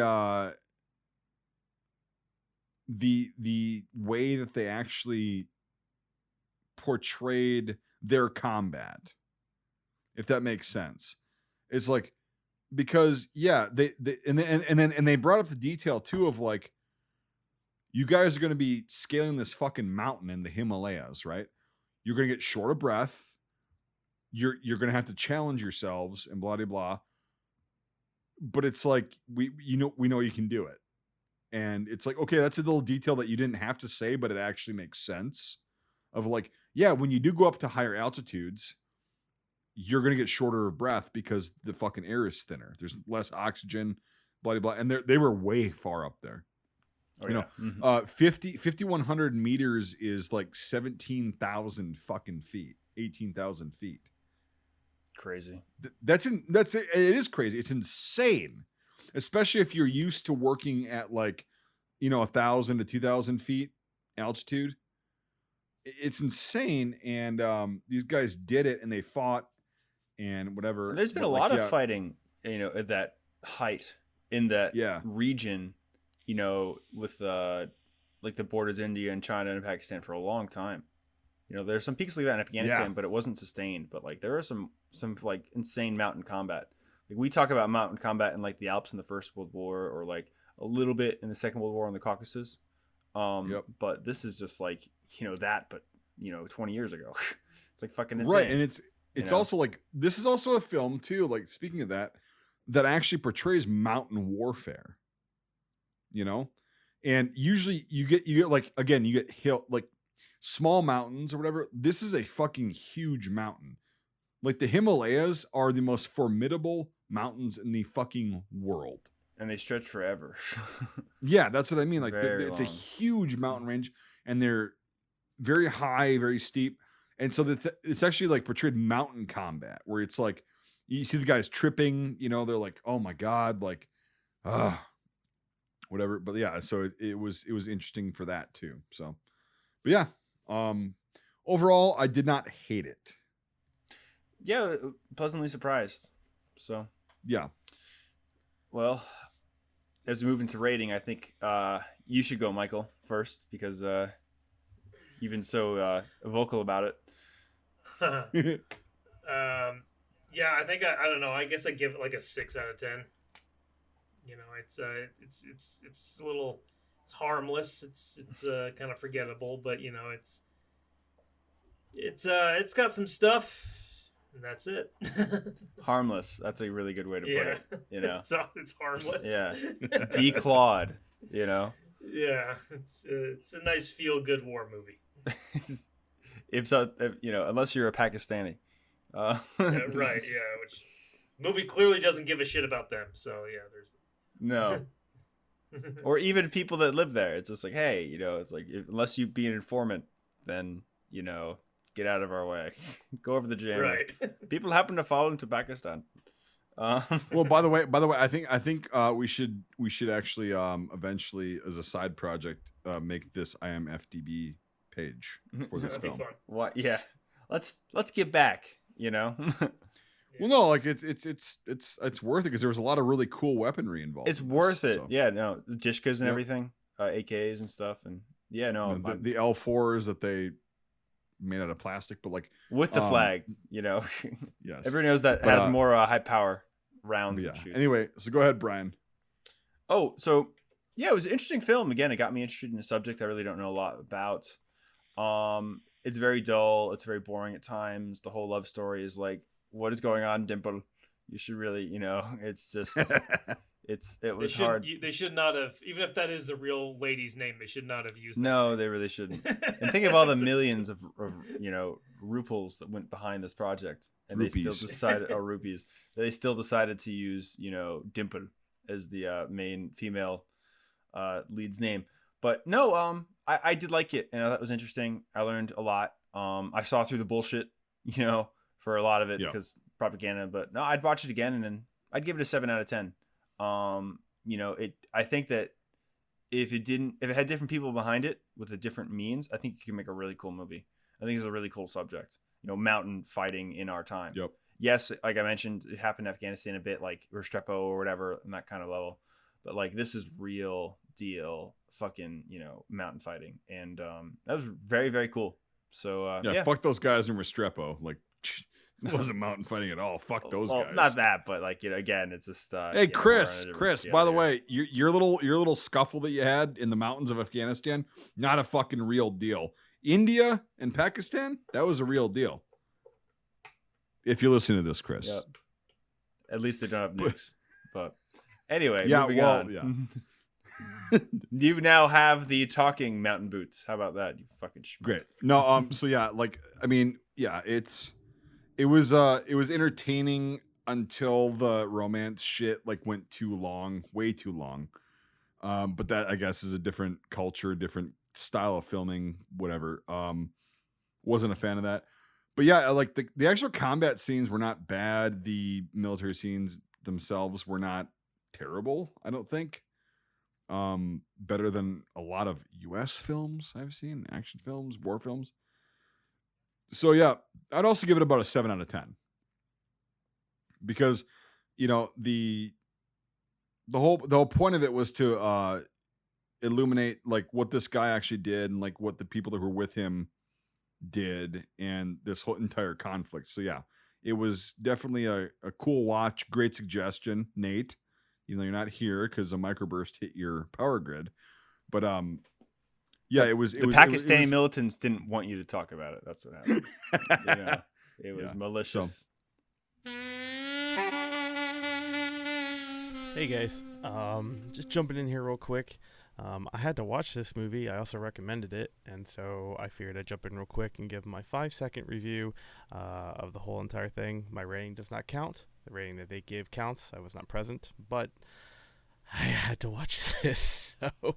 way that they actually portrayed their combat, if that makes sense. It's like, because yeah, they and they brought up the detail too of like, you guys are going to be scaling this fucking mountain in the Himalayas, right? You're going to get short of breath. You're going to have to challenge yourselves and blah blah blah. But it's like we know you can do it. And it's like, okay, that's a little detail that you didn't have to say, but it actually makes sense. Of like, yeah, when you do go up to higher altitudes, you're going to get shorter of breath because the fucking air is thinner. There's less oxygen, blah, blah, blah. And they were way far up there. Oh, You yeah. know, 5,100 meters is like 17,000 fucking feet, 18,000 feet. Crazy. It is crazy. It's insane, especially if you're used to working at like, 1,000 to 2,000 feet altitude. It's insane. And these guys did it, and they fought and whatever. There's been But, a like, lot yeah, of fighting, at that height in that Yeah. region, with like the borders India and China and Pakistan for a long time. There's some peaks like that in Afghanistan, Yeah. but it wasn't sustained. But like there are some like insane mountain combat. Like we talk about mountain combat in like the Alps in the First World War, or like a little bit in the Second World War in the Caucasus. Yep. But this is just like that, but 20 years ago. It's like fucking insane. Right. And it's know? also like, this is also a film too, like speaking of that actually portrays mountain warfare, and usually you get like, again, you get hill, like small mountains or whatever. This is a fucking huge mountain. Like the Himalayas are the most formidable mountains in the fucking world. And they stretch forever. Yeah, that's what I mean. Like Very it's a long. huge mountain range, and they're very high, very steep. And so it's actually like portrayed mountain combat, where it's like you see the guys tripping, they're like, oh my God, like, whatever. But yeah, so it was interesting for that too. So, but yeah, overall, I did not hate it. Yeah, pleasantly surprised. So, Yeah. well, as we move into rating, I think you should go, Michael, first, because you've been so vocal about it. Yeah, I think I don't know. I guess I give it like a 6 out of 10. It's a little, it's harmless. It's kind of forgettable, but it's got some stuff, and that's it. Harmless. That's a really good way to put it. So it's harmless. Yeah. Declawed. Yeah, it's a nice feel good war movie. Unless you're a Pakistani. Yeah, right. Yeah, which movie clearly doesn't give a shit about them. So yeah, there's No. Or even people that live there. It's just like, hey, it's like, unless you be an informant, then get out of our way. Go over the jammu. right. People happen to fall into Pakistan. Well, by the way, I think we should actually eventually, as a side project, make this IMFDB page for this That'd be film. fun. What? Yeah. let's get back, you know. Well, no, like it's worth it because there was a lot of really cool weaponry involved. It's in worth this, it. so. Yeah, no, the Jishkas and Yep. everything, AKs and stuff, and yeah, no, You know, the L4s that they made out of plastic, but like with the flag, you know. yes, everyone knows that but, has more high power rounds yeah. and shoots. Anyway, so go ahead, Brian. Oh, so yeah, it was an interesting film. Again, it got me interested in a subject I really don't know a lot about. It's very dull. It's very boring at times. The whole love story is like, what is going on, Dimple? You should really, you know, it's just, it was hard. They should not have, even if that is the real lady's name, they should not have used that No, name. they really shouldn't. And think of all the millions of you know, ruples that went behind this project, and Rupees. they still decided, or rupees, they still decided to use, you know, Dimple as the main female lead's name. But no, I did like it, and that was interesting. I learned a lot. I saw through the bullshit, you know, for a lot of it because propaganda. But no, I'd watch it again, and then I'd give it a 7 out of 10. You know, I think that if it had different people behind it with a different means, I think you can make a really cool movie. I think it's a really cool subject. You know, mountain fighting in our time. Yep. Yes, like I mentioned, it happened in Afghanistan a bit, like Restrepo or whatever, and that kind of level. But like, this is real deal fucking, you know, mountain fighting, and that was very, very cool. So yeah, fuck those guys in Restrepo. Like, it wasn't mountain fighting at all. Fuck those guys. Not that, but like, you know, again, it's just hey, Chris, by the way, your little scuffle that you had in the mountains of Afghanistan, not a fucking real deal. India and Pakistan, that was a real deal. If you listen to this, Chris. Yep. At least they don't have nukes. But anyway, yeah, moving on. Yeah. You now have the talking mountain boots. How about that? You fucking great. No, so yeah, like, I mean, yeah, it was entertaining until the romance shit like went too long, way too long. But that, I guess, is a different culture, different style of filming, whatever. Wasn't a fan of that. But yeah, like the actual combat scenes were not bad. The military scenes themselves were not terrible, I don't think. Better than a lot of US films I've seen, action films, war films. So yeah, I'd also give it about a 7 out of 10. Because, you know, the whole point of it was to illuminate like what this guy actually did and like what the people that were with him did and this whole entire conflict. So yeah, it was definitely a cool watch. Great suggestion, Nate, even though you're not here because a microburst hit your power grid. But yeah, it was the Pakistani militants didn't want you to talk about it. That's what happened. You know, it was malicious. So. Hey guys, just jumping in here real quick. I had to watch this movie. I also recommended it, and so I figured I'd jump in real quick and give my 5-second review of the whole entire thing. My rating does not count. The rating that they give counts. I was not present, but I had to watch this. So,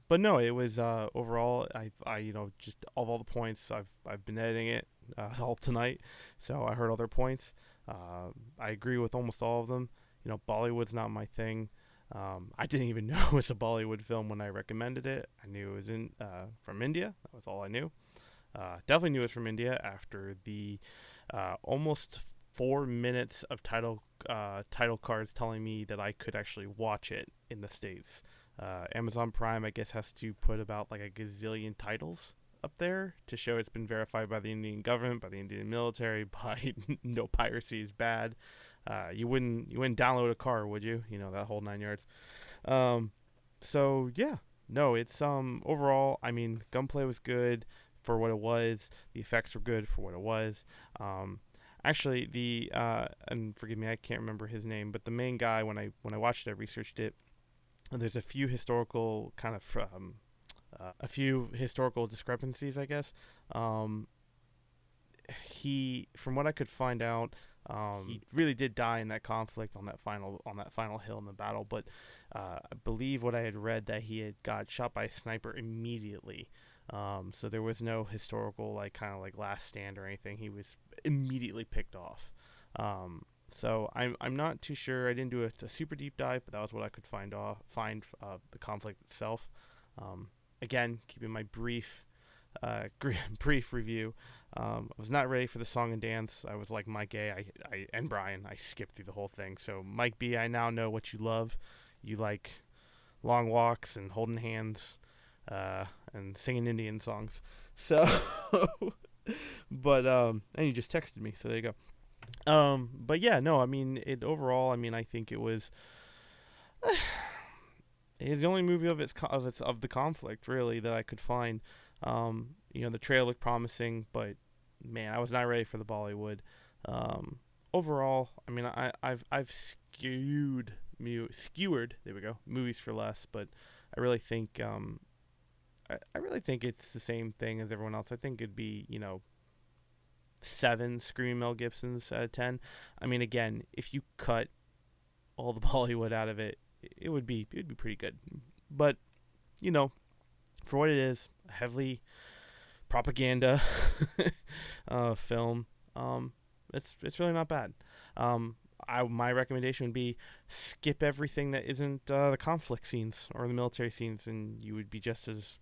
but no, it was overall. I you know, just of all the points, I've been editing it all tonight, so I heard all their points. I agree with almost all of them. You know, Bollywood's not my thing. I didn't even know it was a Bollywood film when I recommended it. I knew it was from India. That was all I knew. Definitely knew it was from India after the almost 4 minutes of title cards telling me that I could actually watch it in the States. Amazon Prime, I guess, has to put about like a gazillion titles up there to show it's been verified by the Indian government, by the Indian military, by no piracy is bad. You wouldn't download a car, would you? You know, that whole 9 yards. So yeah, no, it's overall, I mean, gunplay was good for what it was. The effects were good for what it was. Actually, and forgive me, I can't remember his name, but the main guy, when I watched it, I researched it. There's a few historical kind of discrepancies, I guess. From what I could find out, he really did die in that conflict on that final hill in the battle. But I believe what I had read that he had got shot by a sniper immediately. So there was no historical like kind of like last stand or anything. He was immediately picked off. So I'm not too sure. I didn't do a super deep dive, but that was what I could find the conflict itself. Again, keeping my brief brief review. I was not ready for the song and dance. I was like Mike A. And Brian. I skipped through the whole thing. So Mike B, I now know what you love. You like long walks and holding hands, and singing Indian songs. So, but and you just texted me, so there you go. But yeah, no, I mean, overall, I mean, I think it was. It's the only movie of the conflict really that I could find. The trailer looked promising, but man, I was not ready for the Bollywood. Overall, I mean, I've skewered there we go, movies for less, but I really think I really think it's the same thing as everyone else. I think it'd be 7 Screaming Mel Gibsons out of 10. I mean, again, if you cut all the Bollywood out of it, it would be pretty good. But for what it is, a heavily propaganda film, it's really not bad. My recommendation would be skip everything that isn't the conflict scenes or the military scenes, and you would be just as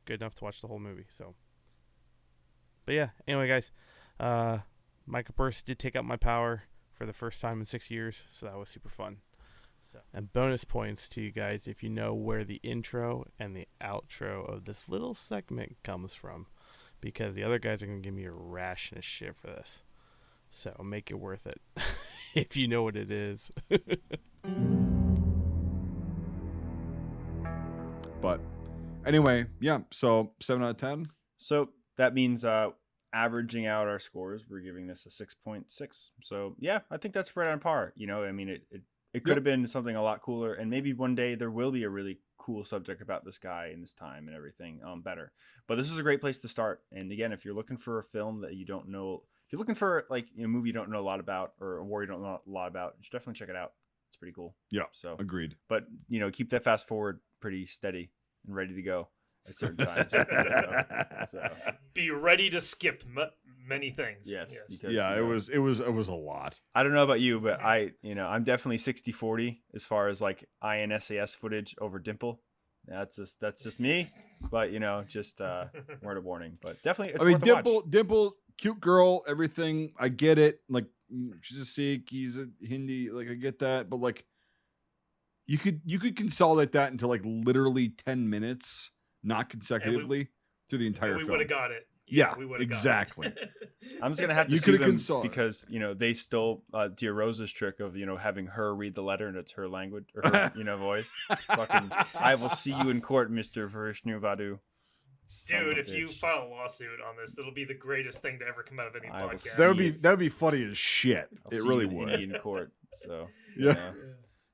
good enough to watch the whole movie. So, but yeah, anyway, guys, Michael Burst did take out my power for the first time in 6 years, so that was super fun. And bonus points to you guys if you know where the intro and the outro of this little segment comes from, because the other guys are going to give me a ration of shit for this. So make it worth it if you know what it is. But anyway, yeah, so 7 out of 10. So that means averaging out our scores, we're giving this a 6.6. So yeah, I think that's right on par. I mean, it could have been something a lot cooler, and maybe one day there will be a really cool subject about this guy and this time and everything better. But this is a great place to start. And again, if you're looking for a film that you don't know, if you're looking for like a movie you don't know a lot about or a war you don't know a lot about, you should definitely check it out. It's pretty cool. Yeah, so agreed. But keep that fast forward pretty steady and ready to go at certain times. So. Be ready to skip many things. Yes. Because, it was a lot. I don't know about you, but I'm definitely 60-40 as far as like INSAS footage over Dimple. That's just me, but just word of warning. But definitely, it's worth a watch. Dimple, cute girl, everything. I get it. Like, she's a Sikh, he's a Hindi. Like, I get that, but like, you could consolidate that into like literally 10 minutes, not consecutively, through the entire film. We would have got it. Yeah, exactly. I'm just gonna have to sue them because they stole Dear Rose's trick of having her read the letter and it's her language or her voice. Fucking, I will see you in court, Mr. Vishnuvardhan. Dude, if you file a lawsuit on this, that'll be the greatest thing to ever come out of any podcast. That would be funny as shit. It really would. In court, so yeah.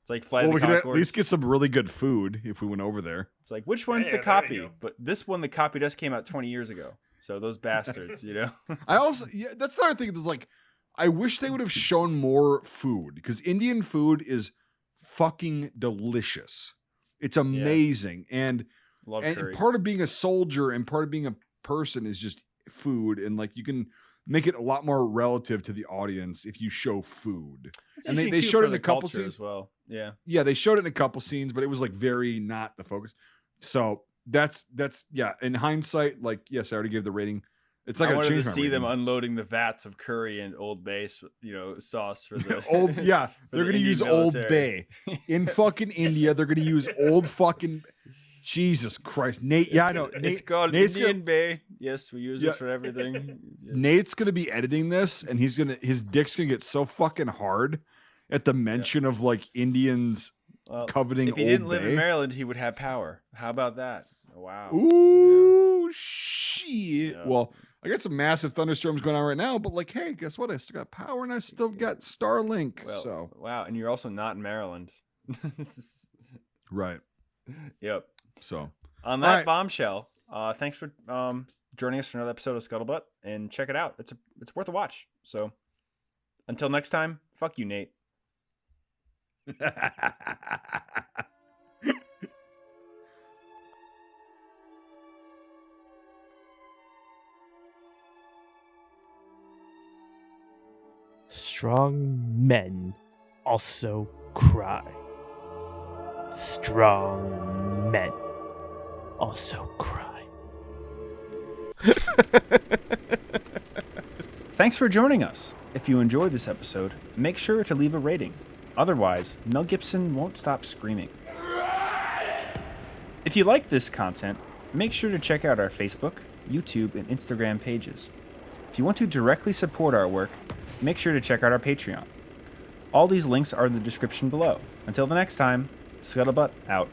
It's like Flight of the we could at Conchords. least get some really good food if we went over there. It's like, which one's the copy? But this one, the copy just came out 20 years ago. So those bastards, I also, that's the other thing. That's like, I wish they would have shown more food, because Indian food is fucking delicious. It's amazing. Yeah. And part of being a soldier and part of being a person is just food. And like, you can make it a lot more relative to the audience if you show food. And they showed it in a couple scenes as well. Yeah. Yeah, they showed it in a couple scenes, but it was like very not the focus. So that's in hindsight, like, yes, I already gave the rating. It's like I wanted to see them unloading the vats of curry and Old Bay, sauce for the old. Yeah, they're gonna use Old Bay in fucking India. They're gonna use old fucking Jesus Christ, Nate. Yeah, I know. It's called Indian Bay. Yes, we use it for everything. Nate's gonna be editing this, and his dick's gonna get so fucking hard at the mention of like Indians coveting Old Bay. If he didn't live in Maryland, he would have power. How about that? Wow. Ooh, shit. Yeah. Well, I got some massive thunderstorms going on right now, but like, hey, guess what? I still got power and I still got Starlink. Well, wow. And you're also not in Maryland. Right. Yep. So on that bombshell, thanks for joining us for another episode of Scuttlebutt, and check it out. It's worth a watch. So until next time, fuck you, Nate. Strong men also cry. Strong men also cry. Thanks for joining us. If you enjoyed this episode, make sure to leave a rating. Otherwise, Mel Gibson won't stop screaming. If you like this content, make sure to check out our Facebook, YouTube, and Instagram pages. If you want to directly support our work, make sure to check out our Patreon. All these links are in the description below. Until the next time, Scuttlebutt out.